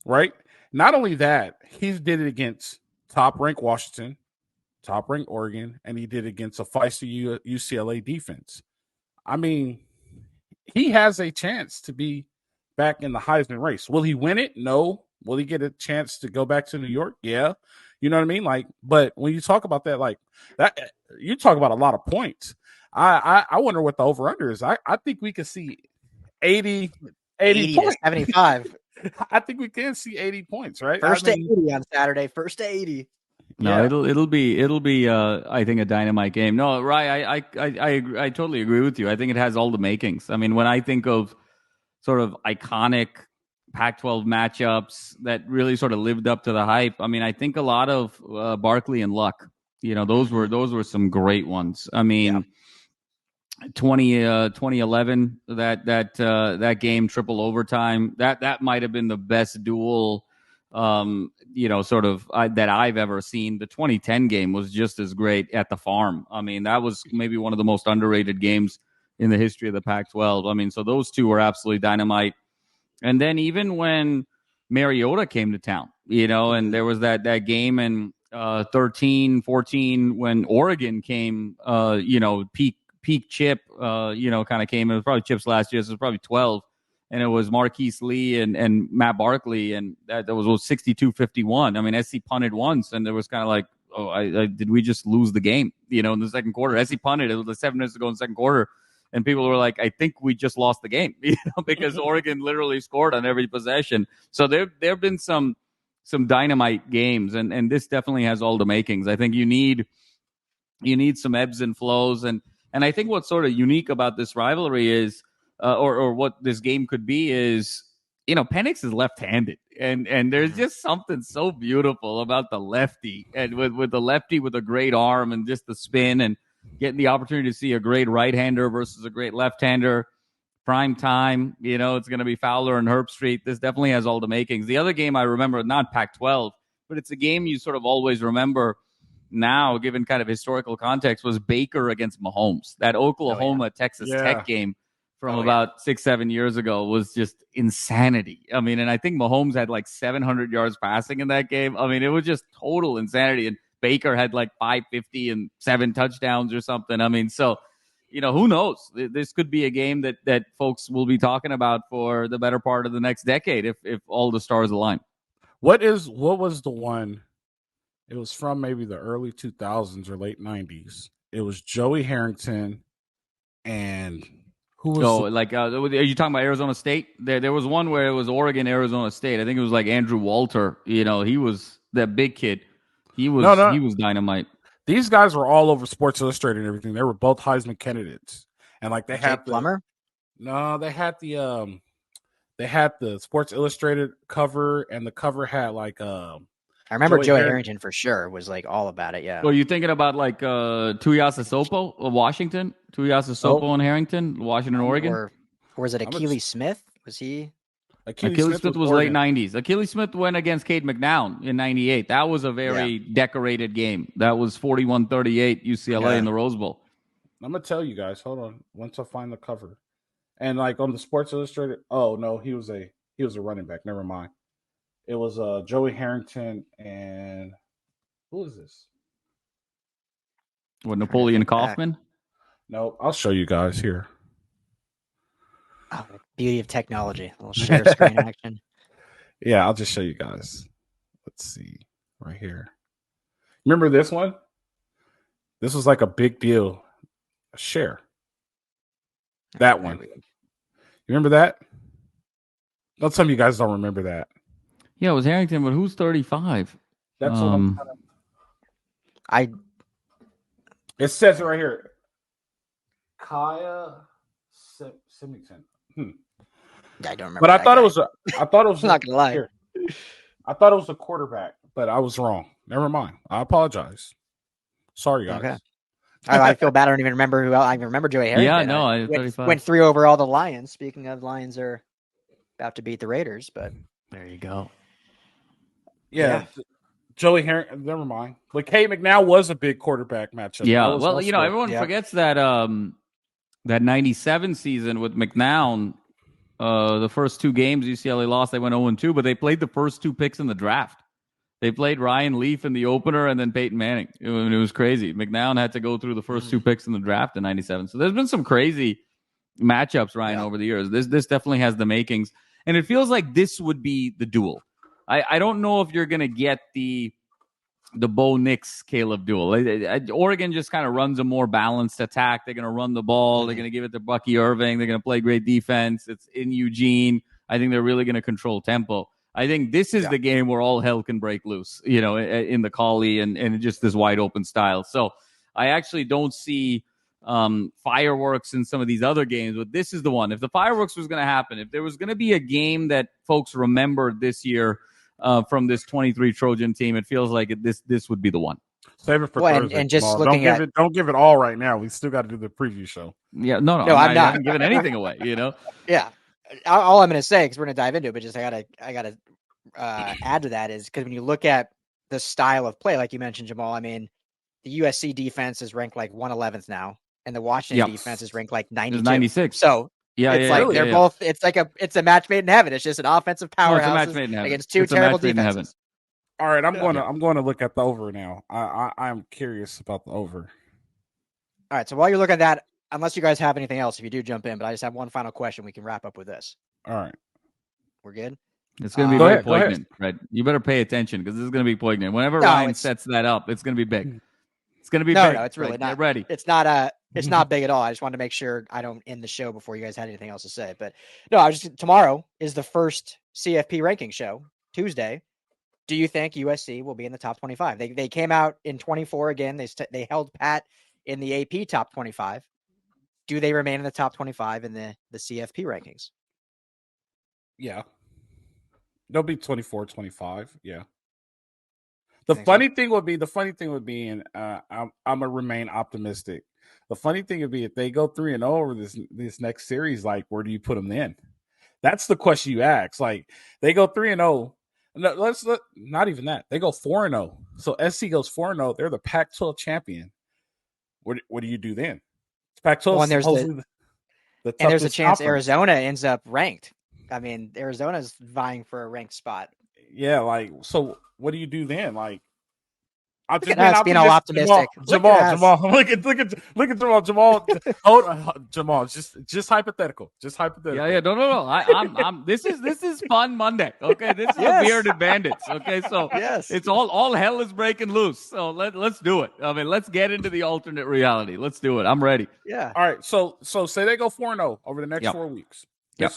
Right? Not only that, he did it against top-ranked Washington, top-ranked Oregon, and he did it against a feisty UCLA defense. I mean, he has a chance to be back in the Heisman race. Will he win it? No. Will he get a chance to go back to New York? Yeah. You know what I mean? Like, but when you talk about that, like that, you talk about a lot of points. I wonder what the over-under is. I think we could see 80 to 75. I think we can see 80 points, right? First to 80 on Saturday. First to 80. No, yeah. it'll be I think a dynamite game. No, right, I totally agree with you. I think it has all the makings. I mean, when I think of sort of iconic Pac-12 matchups that really sort of lived up to the hype, I mean, I think a lot of Berkely and Luck. Those were some great ones. I mean, 2011 that game, triple overtime, that might have been the best duel that I've ever seen. The 2010 game was just as great at the Farm. I mean, that was maybe one of the most underrated games in the history of the Pac-12. I mean, so those two were absolutely dynamite. And then even when Mariota came to town, and there was that game in 13-14 when Oregon came, peak Chip, kind of came. It was probably Chip's last year. So it was probably 12. And it was Marquise Lee and Matt Berkely, and that was 62-51. I mean, SC punted once, and there was kind of like, did we just lose the game? In the second quarter, as he punted, it was 7 minutes to go in the second quarter, and people were like, I think we just lost the game, because Oregon literally scored on every possession. So there have been some dynamite games, and this definitely has all the makings. I think you need some ebbs and flows, and I think what's sort of unique about this rivalry is, or what this game could be is, Penix is left-handed, and there's just something so beautiful about the lefty, and with the lefty with a great arm and just the spin, and getting the opportunity to see a great right-hander versus a great left-hander. Prime time, it's going to be Fowler and Herbstreit. This definitely has all the makings. The other game I remember, not Pac-12, but it's a game you sort of always remember now, given kind of historical context, was Baker against Mahomes. That Oklahoma-Texas Tech game from about 6-7 years ago was just insanity. I mean, and I think Mahomes had like 700 yards passing in that game. I mean, it was just total insanity. And Baker had like 550 and 7 touchdowns or something. I mean, so, who knows? This could be a game that folks will be talking about for the better part of the next decade if all the stars align. What was the one? It was from maybe the early 2000s or late 90s. It was Joey Harrington and who was are you talking about Arizona State? There was one where it was Oregon, Arizona State. I think it was like Andrew Walter. He was that big kid. He was dynamite. These guys were all over Sports Illustrated and everything. They were both Heisman candidates. And like they had Plummer? No, they had the Sports Illustrated cover, and the cover had like I remember Joey Harrington for sure was like all about it. Yeah. So you thinking about like Tuiasosopo of Washington? Tuiasosopo and Harrington, Washington, Oregon? Or was it Achilles Smith? Was he? Achilles Smith was late 90s. Achilles Smith went against Cade McNown in 98. That was a very decorated game. That was 41-38 UCLA in the Rose Bowl. I'm going to tell you guys. Hold on. Once I find the cover. And like on the Sports Illustrated, oh no, he was a running back. Never mind. It was Joey Harrington and who is this? What, Napoleon Kaufman? No, I'll show you guys here. Oh, the beauty of technology. A little share screen action. Yeah, I'll just show you guys. Let's see. Right here. Remember this one? This was like a big deal. Share. That one. You remember that? Don't tell me you guys don't remember that. Yeah, it was Harrington, but who's 35? That's what I'm kind of... It says it right here. Kaya Symington. I don't remember. But I thought it was I'm not gonna lie. I thought it was a quarterback, but I was wrong. Never mind. I apologize. Sorry, guys. Okay. I feel bad. I don't even remember who else. I remember Joey Harrington. Yeah, no, I went 3 over all the Lions. Speaking of, Lions are about to beat the Raiders, but there you go. Yeah. Joey Harrington, never mind. But Cade McNown was a big quarterback matchup. Yeah, well, everyone forgets that that 97 season with McNown, the first 2 games UCLA lost, they went 0-2, but they played the first 2 picks in the draft. They played Ryan Leaf in the opener and then Peyton Manning. It was crazy. McNown had to go through the first 2 picks in the draft in 97. So there's been some crazy matchups, Ryan, over the years. This definitely has the makings. And it feels like this would be the duel. I don't know if you're going to get the Bo Nix Caleb duel. Oregon just kind of runs a more balanced attack. They're going to run the ball. They're going to give it to Bucky Irving. They're going to play great defense. It's in Eugene. I think they're really going to control tempo. I think this is the game where all hell can break loose, in the Collie and just this wide open style. So I actually don't see fireworks in some of these other games, but this is the one. If the fireworks was going to happen, if there was going to be a game that folks remembered this year from this 23 Trojan team, it feels like this would be the one. Save it for Thursday. And just looking don't give it all right now. We still got to do the preview show. Yeah, no, I'm not giving anything away. Yeah, all I'm going to say, because we're going to dive into it, but just I gotta add to that is because when you look at the style of play, like you mentioned, Jamal, I mean, the USC defense is ranked like 111th now, and the Washington defense is ranked like 92. 96. So they're both. It's a match made in heaven. It's just an offensive powerhouse against 2 terrible defenses. All right, I'm going to look at the over now. I'm curious about the over. All right, so while you're looking at that, unless you guys have anything else, if you do jump in, but I just have one final question. We can wrap up with this. All right, we're good. It's going to be very poignant, right? You better pay attention because this is going to be poignant. Whenever Ryan sets that up, it's going to be big. It's going to be big. No, it's really right? not. Get ready. It's not big at all. I just wanted to make sure I don't end the show before you guys had anything else to say. But no, tomorrow is the first CFP ranking show, Tuesday. Do you think USC will be in the top 25? They came out in 24 again. They held pat in the AP top 25. Do they remain in the top 25 in the CFP rankings? Yeah. They'll be 24, 25. Yeah. The funny thing would be, and I'm gonna remain optimistic. The funny thing would be if they go 3-0 over this next series, like where do you put them then? That's the question you ask. Like they go 3-0. No, not even that. They go 4-0. So SC goes 4-0. They're the Pac-12 champion. What do you do then? Pac-12 is supposedly the toughest. And there's a chance conference. Arizona ends up ranked. I mean, Arizona's vying for a ranked spot. Yeah, like, so what do you do then? Like, I'm just being all optimistic. Jamal, look at Jamal. Hold on, Jamal. Just hypothetical. Yeah. No. I'm. This is fun Monday. Okay, this is the Bearded Bandits. Okay, so it's all hell is breaking loose. So let's do it. I mean, let's get into the alternate reality. Let's do it. I'm ready. Yeah. All right. So say they go 4-0 over the next 4 weeks. Yep.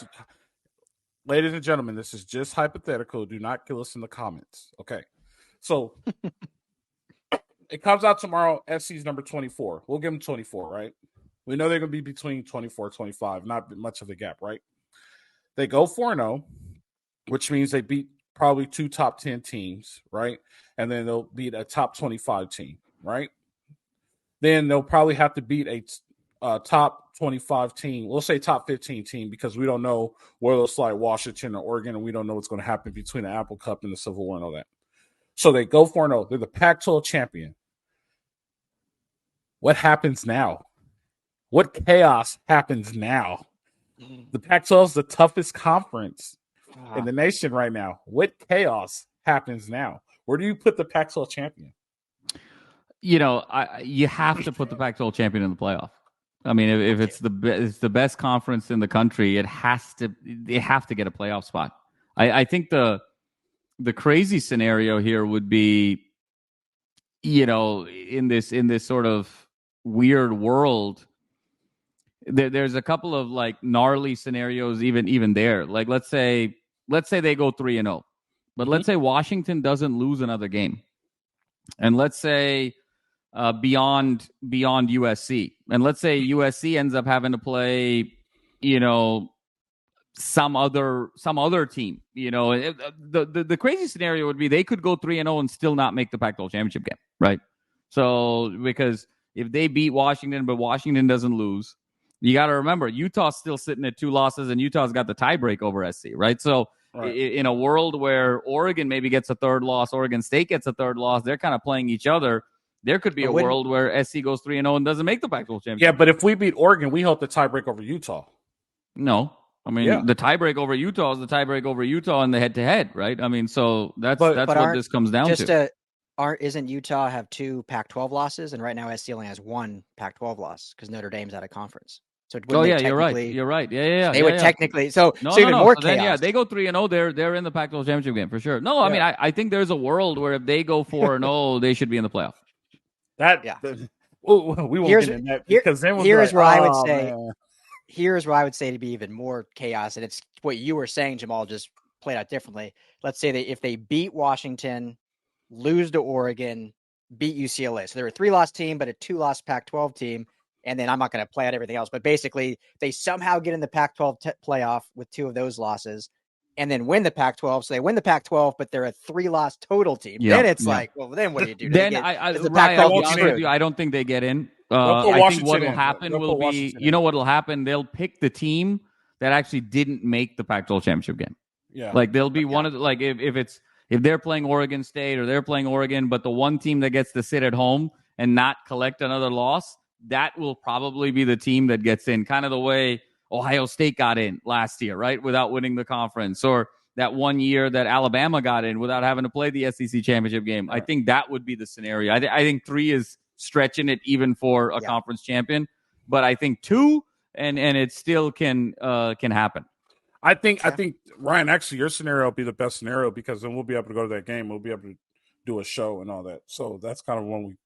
Ladies and gentlemen, this is just hypothetical. Do not kill us in the comments. Okay. So it comes out tomorrow. SC's number 24. We'll give them 24, right? We know they're going to be between 24 and 25. Not much of a gap, right? They go 4-0, which means they beat probably 2 top 10 teams, right? And then they'll beat a top 25 team, right? Then they'll probably have to beat a top 25 team. We'll say top 15 team because we don't know where they'll slide Washington or Oregon, and we don't know what's going to happen between the Apple Cup and the Civil War and all that. So they go 4-0. They're the Pac-12 champion. What happens now? What chaos happens now? The Pac-12 is the toughest conference in the nation right now. What chaos happens now? Where do you put the Pac-12 champion? You have to put the Pac-12 champion in the playoff. I mean, if it's the best conference in the country, they have to get a playoff spot. I think the crazy scenario here would be, in this sort of weird world, there's a couple of like gnarly scenarios even there. Like let's say they go 3-0, but let's say Washington doesn't lose another game, and let's say beyond USC, and let's say USC ends up having to play, some other team. The crazy scenario would be they could go 3-0 and still not make the Pac-12 championship game, right? So because if they beat Washington, but Washington doesn't lose, you got to remember Utah's still sitting at 2 losses, and Utah's got the tiebreak over SC, right? So in a world where Oregon maybe gets a 3rd loss, Oregon State gets a 3rd loss, they're kind of playing each other. There could be a world where SC goes 3-0 and doesn't make the Pac-12 championship. Yeah, but if we beat Oregon, we hope the tiebreak over Utah. No. I mean, the tiebreak over Utah is the tiebreak over Utah in the head-to-head, right? I mean, so that's what this comes down to. Isn't Utah have 2 Pac-12 losses, and right now SC only has 1 Pac-12 loss because Notre Dame's out of conference. So you're right. Yeah. They would technically. So even more so chaos. Then, they go 3-0. They're in the Pac-12 championship game for sure. No, I mean, I think there's a world where if they go 4-0, they should be in the playoff. We won't get in that because then here's where I would say. Man. Here's where I would say to be even more chaos, and it's what you were saying, Jamal, just played out differently. Let's say if they beat Washington, lose to Oregon, beat UCLA. So they're a 3-loss team, but a 2-loss Pac-12 team. And then I'm not going to play out everything else, but basically they somehow get in the Pac-12 playoff with 2 of those losses and then win the Pac-12. So they win the Pac-12, but they're a 3-loss total team. Then it's like, well, then what do you do? I don't think they get in. I think what will happen will be, what will happen? They'll pick the team that actually didn't make the Pac-12 championship game. Yeah. Like they'll be one of the, like if they're playing Oregon State or they're playing Oregon, but the one team that gets to sit at home and not collect another loss, that will probably be the team that gets in, kind of the way Ohio State got in last year, right? Without winning the conference, or that one year that Alabama got in without having to play the SEC championship game. Right. I think that would be the scenario. I think 3 is stretching it even for a conference champion, but I think 2 and it still can happen. I think Ryan, actually, your scenario will be the best scenario because then we'll be able to go to that game. We'll be able to do a show and all that. So that's kind of one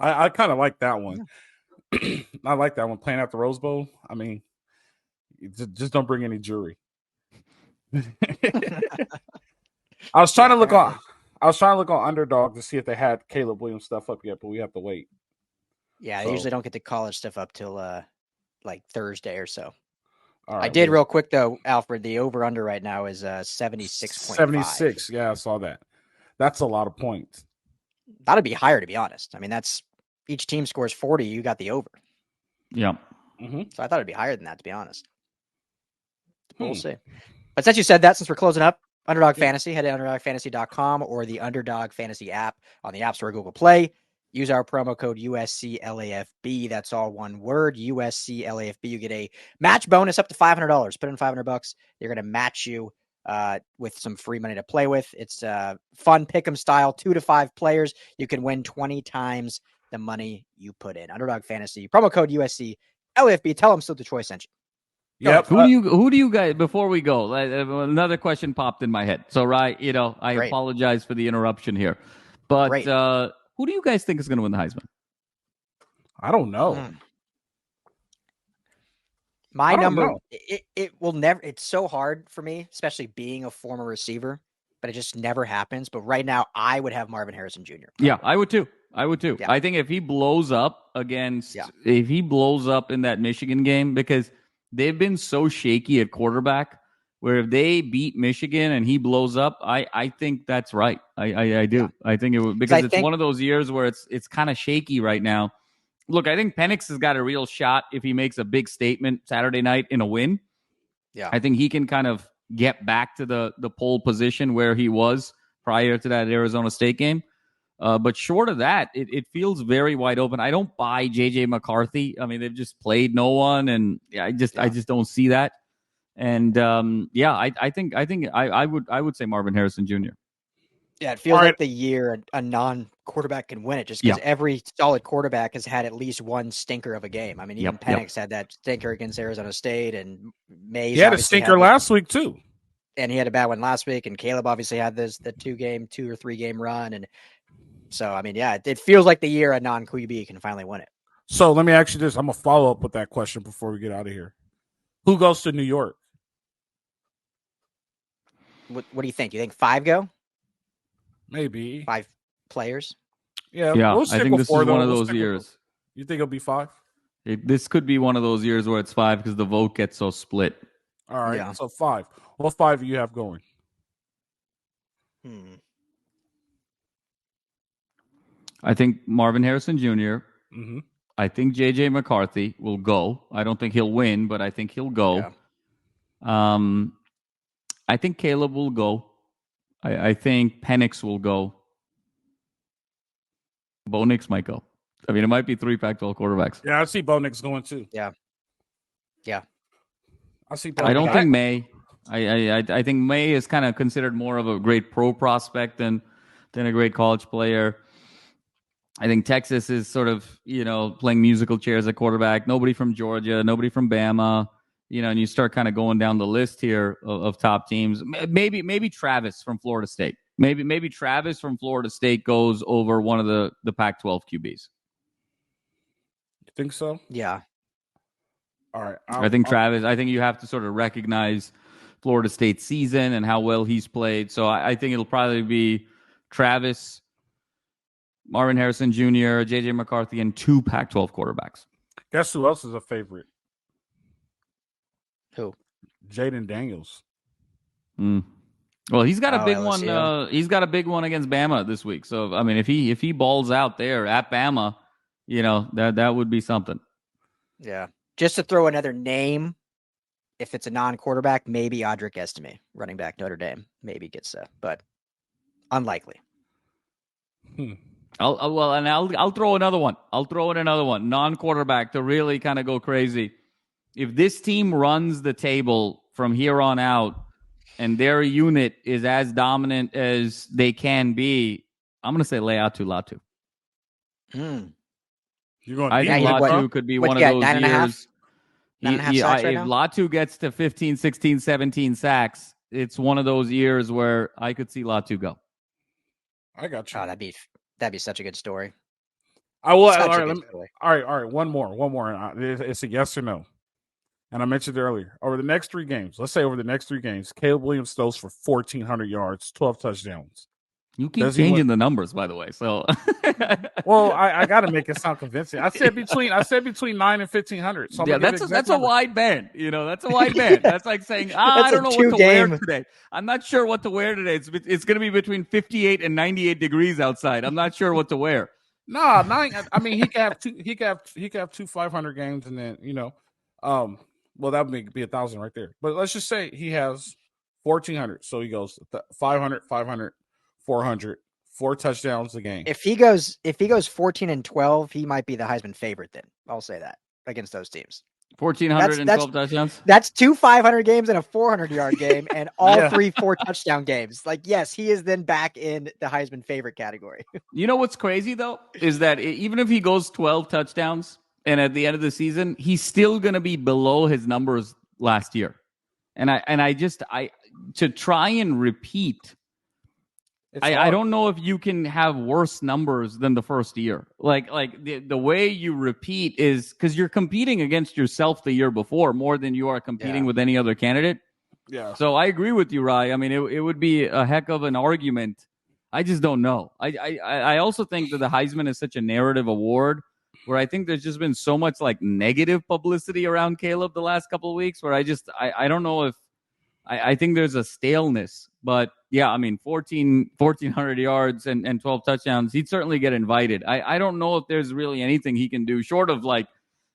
I kind of like that one. Yeah. I like that one. Playing at the Rose Bowl. I mean, just don't bring any jury. I was trying to look on Underdog to see if they had Caleb Williams stuff up yet, but we have to wait. Yeah, they usually don't get the college stuff up till like Thursday or so. Right, I did real quick though, Alfred. The over under right now is 76.5. 76. Yeah, I saw that. That's a lot of points. That'd be higher, to be honest. I mean, that's each team scores 40. You got the over. Yeah. Mm-hmm. So I thought it'd be higher than that, to be honest. We'll see. But since you said that, since we're closing up, Underdog Fantasy, head to underdogfantasy.com or the Underdog Fantasy app on the App Store or Google Play. Use our promo code USCLAFB. That's all one word, USCLAFB. You get a match bonus up to $500. Put in $500. They're going to match you with some free money to play with. It's fun pick'em style, 2 to 5 players. You can win 20 times the money you put in. Underdog Fantasy, promo code USCLAFB. Tell them Still Detroit sent you. Yep. Who do you guys, before we go, another question popped in my head. So, right, I apologize for the interruption here. But who do you guys think is going to win the Heisman? I don't know. My number, it will never, it's so hard for me, especially being a former receiver, but it just never happens. But right now, I would have Marvin Harrison Jr. Yeah, I would too. Yeah. I think if he blows up if he blows up in that Michigan game, because they've been so shaky at quarterback, where if they beat Michigan and he blows up, I think that's right. I do. Yeah. I think it would, because it's one of those years where it's kind of shaky right now. Look, I think Penix has got a real shot if he makes a big statement Saturday night in a win. Yeah. I think he can kind of get back to the pole position where he was prior to that Arizona State game. But short of that, it feels very wide open. I don't buy J.J. McCarthy. I mean, they've just played no one, and I just don't see that. And I think I would say Marvin Harrison Jr. Yeah, it feels like the year a non-quarterback can win it, just because every solid quarterback has had at least one stinker of a game. I mean, even Penix had that stinker against Arizona State, and Mays. He had a stinker last week too, and he had a bad one last week. And Caleb obviously had the 2 or 3 game run, and so I mean, it feels like the year a non-QB can finally win it. So let me ask you this: I'm gonna follow up with that question before we get out of here. Who goes to New York? What do you think? You think 5 go? Maybe 5 players. Yeah. I think this is one of those years. You think it'll be 5? This could be one of those years where it's 5 because the vote gets so split. All right. Yeah. So 5. What 5 do you have going? I think Marvin Harrison Jr. Mm-hmm. I think J.J. McCarthy will go. I don't think he'll win, but I think he'll go. Yeah. I think Caleb will go. I think Penix will go. Bo Nix might go. I mean, it might be 3 Pac-12 quarterbacks. Yeah, I see Bo Nix going too. Yeah. I see. I don't think May. I think May is kind of considered more of a great pro prospect than a great college player. I think Texas is sort of, playing musical chairs at quarterback. Nobody from Georgia, nobody from Bama. And you start kind of going down the list here of top teams. Maybe Travis from Florida State. Maybe Travis from Florida State goes over one of the Pac-12 QBs. You think so? Yeah. All right. I think you have to sort of recognize Florida State's season and how well he's played. So I think it'll probably be Travis, Marvin Harrison Jr., J.J. McCarthy, and 2 Pac-12 quarterbacks. Guess who else is a favorite? Who? Jaden Daniels. Well, he's got a big one. He's got a big one against Bama this week. So I mean, if he balls out there at Bama, that would be something. Yeah. Just to throw another name, if it's a non-quarterback, maybe Audric Estime, running back Notre Dame, maybe gets but unlikely. I'll throw another one. Non-quarterback to really kind of go crazy. If this team runs the table from here on out and their unit is as dominant as they can be, I'm going to say Laiatu Latu. You're going I think Latu could be one of those years. 9.5 sacks right if now? Latu gets to 15, 16, 17 sacks, it's one of those years where I could see Latu go. I got you. Oh, that'd be such a good story. I will. Such All a right, good story. all right. One more. It's a yes or no. And I mentioned earlier, over the next 3 games, Caleb Williams throws for 1,400 yards, 12 touchdowns. You keep changing the numbers, by the way. So, well, I got to make it sound convincing. I said between 9 and 1,500. So yeah, that's a wide band. That's a wide band. That's like saying I don't know what to wear today. I'm not sure what to wear today. It's going to be between 58 and 98 degrees outside. I'm not sure what to wear. No, 9. I mean, he could have two. He could have 2 500 games, and then well, that would be 1,000 right there. But let's just say he has 1,400. So he goes 500, 500, 400, 4 touchdowns a game. If he goes 14 and 12, he might be the Heisman favorite. Then I'll say that against those teams. 1,412 touchdowns. That's 2 500 games and a 400-yard game, and all 3 4-touchdown games. Like, yes, he is then back in the Heisman favorite category. You know what's crazy though is that even if he goes 12 touchdowns. And at the end of the season, he's still going to be below his numbers last year. And I to try and repeat, I don't know if you can have worse numbers than the first year. Like the way you repeat is because you're competing against yourself the year before more than you are competing with any other candidate. Yeah. So I agree with you, Rai. I mean, it would be a heck of an argument. I just don't know. I also think that the Heisman is such a narrative award, where I think there's just been so much like negative publicity around Caleb the last couple of weeks where I don't know if I think there's a staleness, but yeah, I mean, 1,400 yards and 12 touchdowns, he'd certainly get invited. I don't know if there's really anything he can do short of like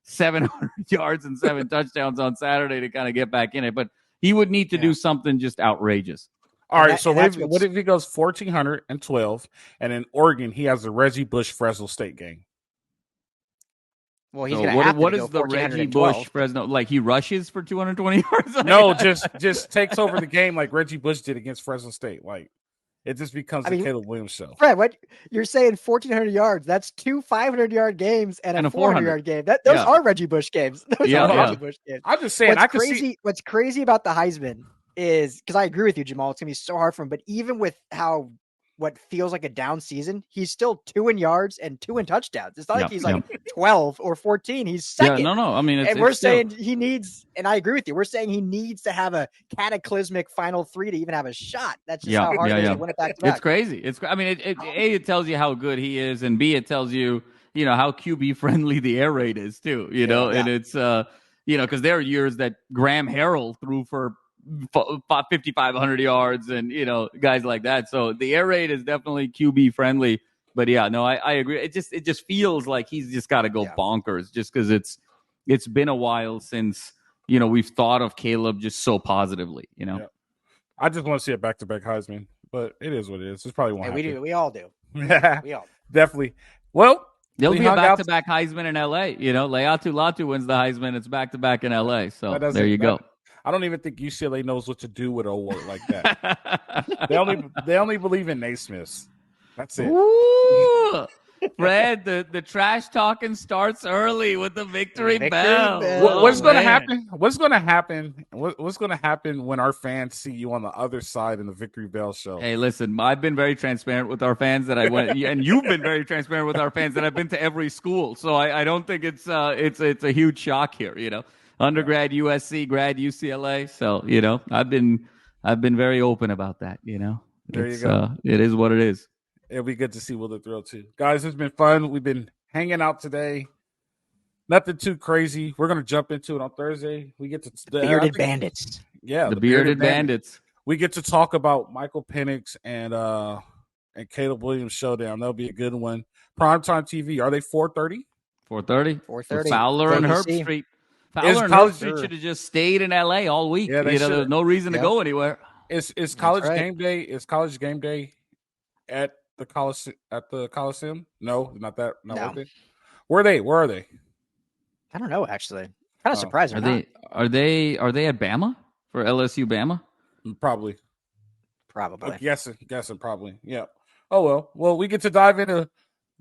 700 yards and 7 touchdowns on Saturday to kind of get back in it, but he would need to do something just outrageous. All right, so what if he goes 1,412 and in Oregon he has the Reggie Bush Fresno State game? Well, he's going to have to what is the Reggie Bush Fresno? Like he rushes for 220 yards? No, just takes over the game like Reggie Bush did against Fresno State. Like it just becomes the Caleb Williams show. Fred, what you're saying? 1,400 yards. That's 2 500-yard games and a 400-yard game. Those are Reggie Bush games. Those are Reggie Bush games. I'm just saying. What's crazy about the Heisman is because I agree with you, Jamal. It's going to be so hard for him. But even with what feels like a down season, he's still 2 in yards and 2 in touchdowns. It's not like he's like 12 or 14. He's second. Yeah, no. I mean, we're saying he needs, and I agree with you. We're saying he needs to have a cataclysmic final 3 to even have a shot. That's just how hard it is to win it back to back. It's crazy. It tells you how good he is, and B, it tells you, how QB friendly the air raid is too. And it's because there are years that Graham Harrell threw for 5,500 yards and guys like that. So the air raid is definitely QB friendly. But I agree. It just feels like he's just got to go bonkers just because it's been a while since we've thought of Caleb just so positively. I just want to see a back-to-back Heisman, but it is what it is. It's probably one. We all do. We all definitely. Well, there'll be a back-to-back Heisman in LA. Latu wins the Heisman. It's back-to-back in LA. So there you go. I don't even think UCLA knows what to do with an award like that. they only believe in Naismiths. That's it. Ooh, Fred, the trash talking starts early with the victory bell. What's going to happen? What's going to happen? What's going to happen when our fans see you on the other side in the Victory Bell show? Hey, listen, I've been very transparent with our fans that I went, and you've been very transparent with our fans that I've been to every school. So I don't think it's a huge shock here. Undergrad USC, grad UCLA. So, I've been very open about that, There you go. It is what it is. It'll be good to see Will the Thrill too. Guys, it's been fun. We've been hanging out today. Nothing too crazy. We're going to jump into it on Thursday. We get to the Bearded Bandits. Yeah. The Bearded Bandits. We get to talk about Michael Penix and Caleb Williams showdown. That'll be a good one. Primetime TV. Are they 4:30? 4:30. 4:30. Fowler and Herb Street. Fowler and Herb Street should have just stayed in LA all week. Yeah, there's no reason to go anywhere. Is college game day? Is college game day at the Coliseum? No, not that. Not with it. Where are they? I don't know. Actually, kind of surprised. Are they at Bama for LSU Bama? Probably. I'm guessing probably. Yeah. Oh well. Well, we get to dive into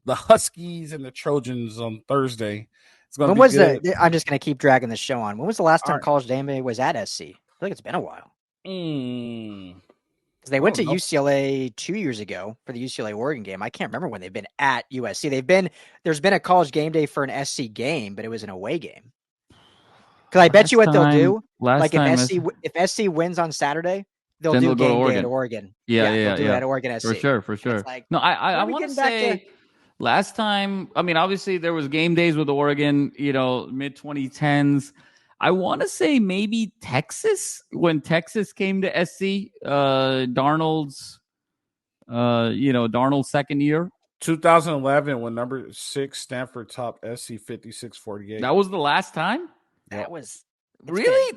the Huskies and the Trojans on Thursday. It's going to When be was good. I'm just going to keep dragging this show on. When was the last All time right. College Game Day was at SC? I feel like it's been a while. Because they I went to don't know. UCLA 2 years ago for the UCLA Oregon game. I can't remember when they've been at USC. There's been a College Game Day for an SC game, but it was an away game. Because I bet you what they'll do, like if SC wins on Saturday, they'll then do they'll go to game day Oregon. at Oregon. Yeah, they'll do it at Oregon SC. For sure. Like, no, I want to say last time, I mean, obviously there was game days with Oregon, mid 2010s. I want to say maybe Texas, when Texas came to SC, Darnold's second year. 2011 when number 6 Stanford topped SC 56-48. That was the last time? That was really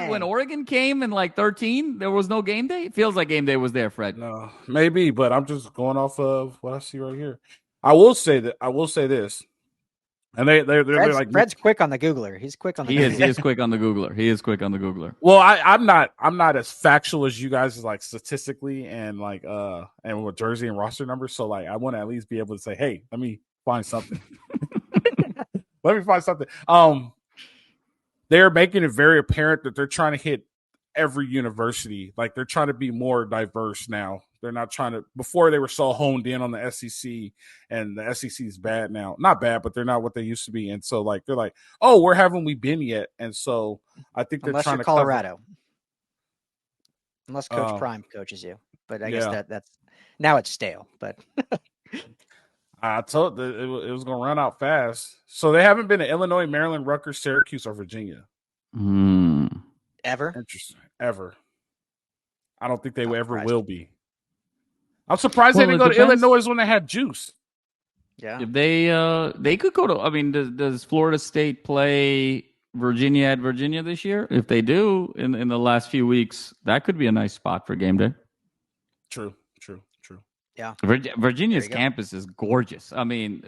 when Oregon came in like 13, there was no game day. It feels like game day was there, Fred. No, maybe, but I'm just going off of what I see right here. I will say this, and they're like Fred's quick on the Googler. He's quick on the. He is quick on the Googler. Well, I'm not as factual as you guys, like statistically and like and with jersey and roster numbers. So like I want to at least be able to say, hey, let me find something. They're making it very apparent that they're trying to hit every university. Like they're trying to be more diverse now. They're not trying to. Before they were so honed in on the SEC, and the SEC is bad now. Not bad, but they're not what they used to be. And so like they're like, oh, where haven't we been yet? And so I think they're trying to Colorado. Unless Coach Prime coaches you, but I guess that's now it's stale. But I told it was going to run out fast. So they haven't been to Illinois, Maryland, Rutgers, Syracuse, or Virginia. Ever? Interesting. Ever. I don't think they ever will be. I'm surprised they didn't go to Illinois when they had juice. Yeah. If they could go to. I mean, does Florida State play Virginia at Virginia this year? If they do, in the last few weeks, that could be a nice spot for game day. True. Yeah. Virginia's campus is gorgeous. I mean,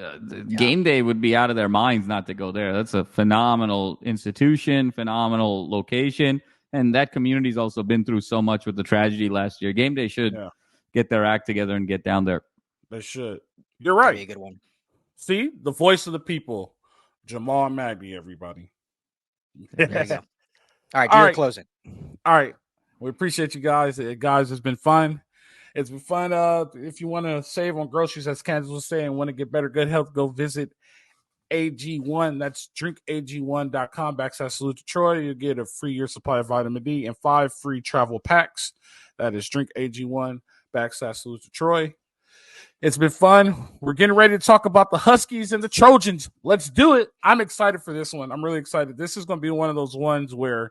game day would be out of their minds not to go there. That's a phenomenal institution, phenomenal location. And that community's also been through so much with the tragedy last year. Game day should get their act together and get down there. They should. You're right. That'd be a good one. See? The voice of the people. Jamal and Maggie, everybody. There you go. All right, closing. All right. We appreciate you guys. Guys, it's been fun. It's been fun. If you want to save on groceries, as Kansas was saying, want to get better good health, go visit AG1. That's drinkag1.com/salute to Troy. You'll get a free year supply of vitamin D and 5 free travel packs. That is drinkag1.com/salute to Troy. It's been fun. We're getting ready to talk about the Huskies and the Trojans. Let's do it. I'm excited for this one. I'm really excited. This is going to be one of those ones where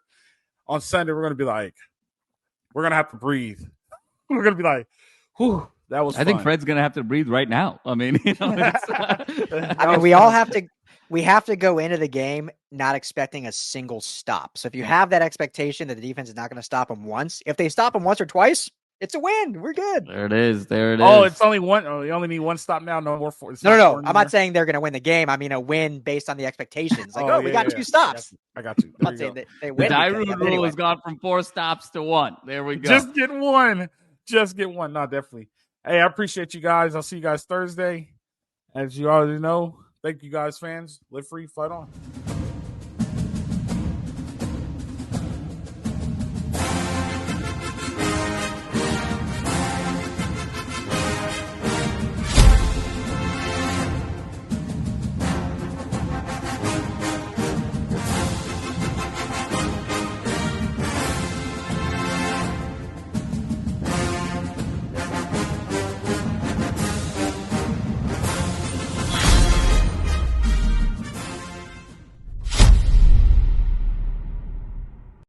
on Sunday we're going to be like, we're going to have to breathe. We're going to be like, whew, that was fun. I think Fred's going to have to breathe right now. I mean, I mean, we all have to. We have to go into the game not expecting a single stop. So if you have that expectation that the defense is not going to stop them once, if they stop them once or twice, it's a win. We're good. There it is. Oh, it's only one. Oh, you only need one stop now. No more. No. I'm not saying they're going to win the game. I mean a win based on the expectations. Like, we got 2 stops. I got you. I'm not saying they win. The Dairud rule has gone from 4 stops to 1. There we go. Just get one. No, definitely. Hey, I appreciate you guys. I'll see you guys Thursday. As you already know, thank you guys, fans. Live free, fight on.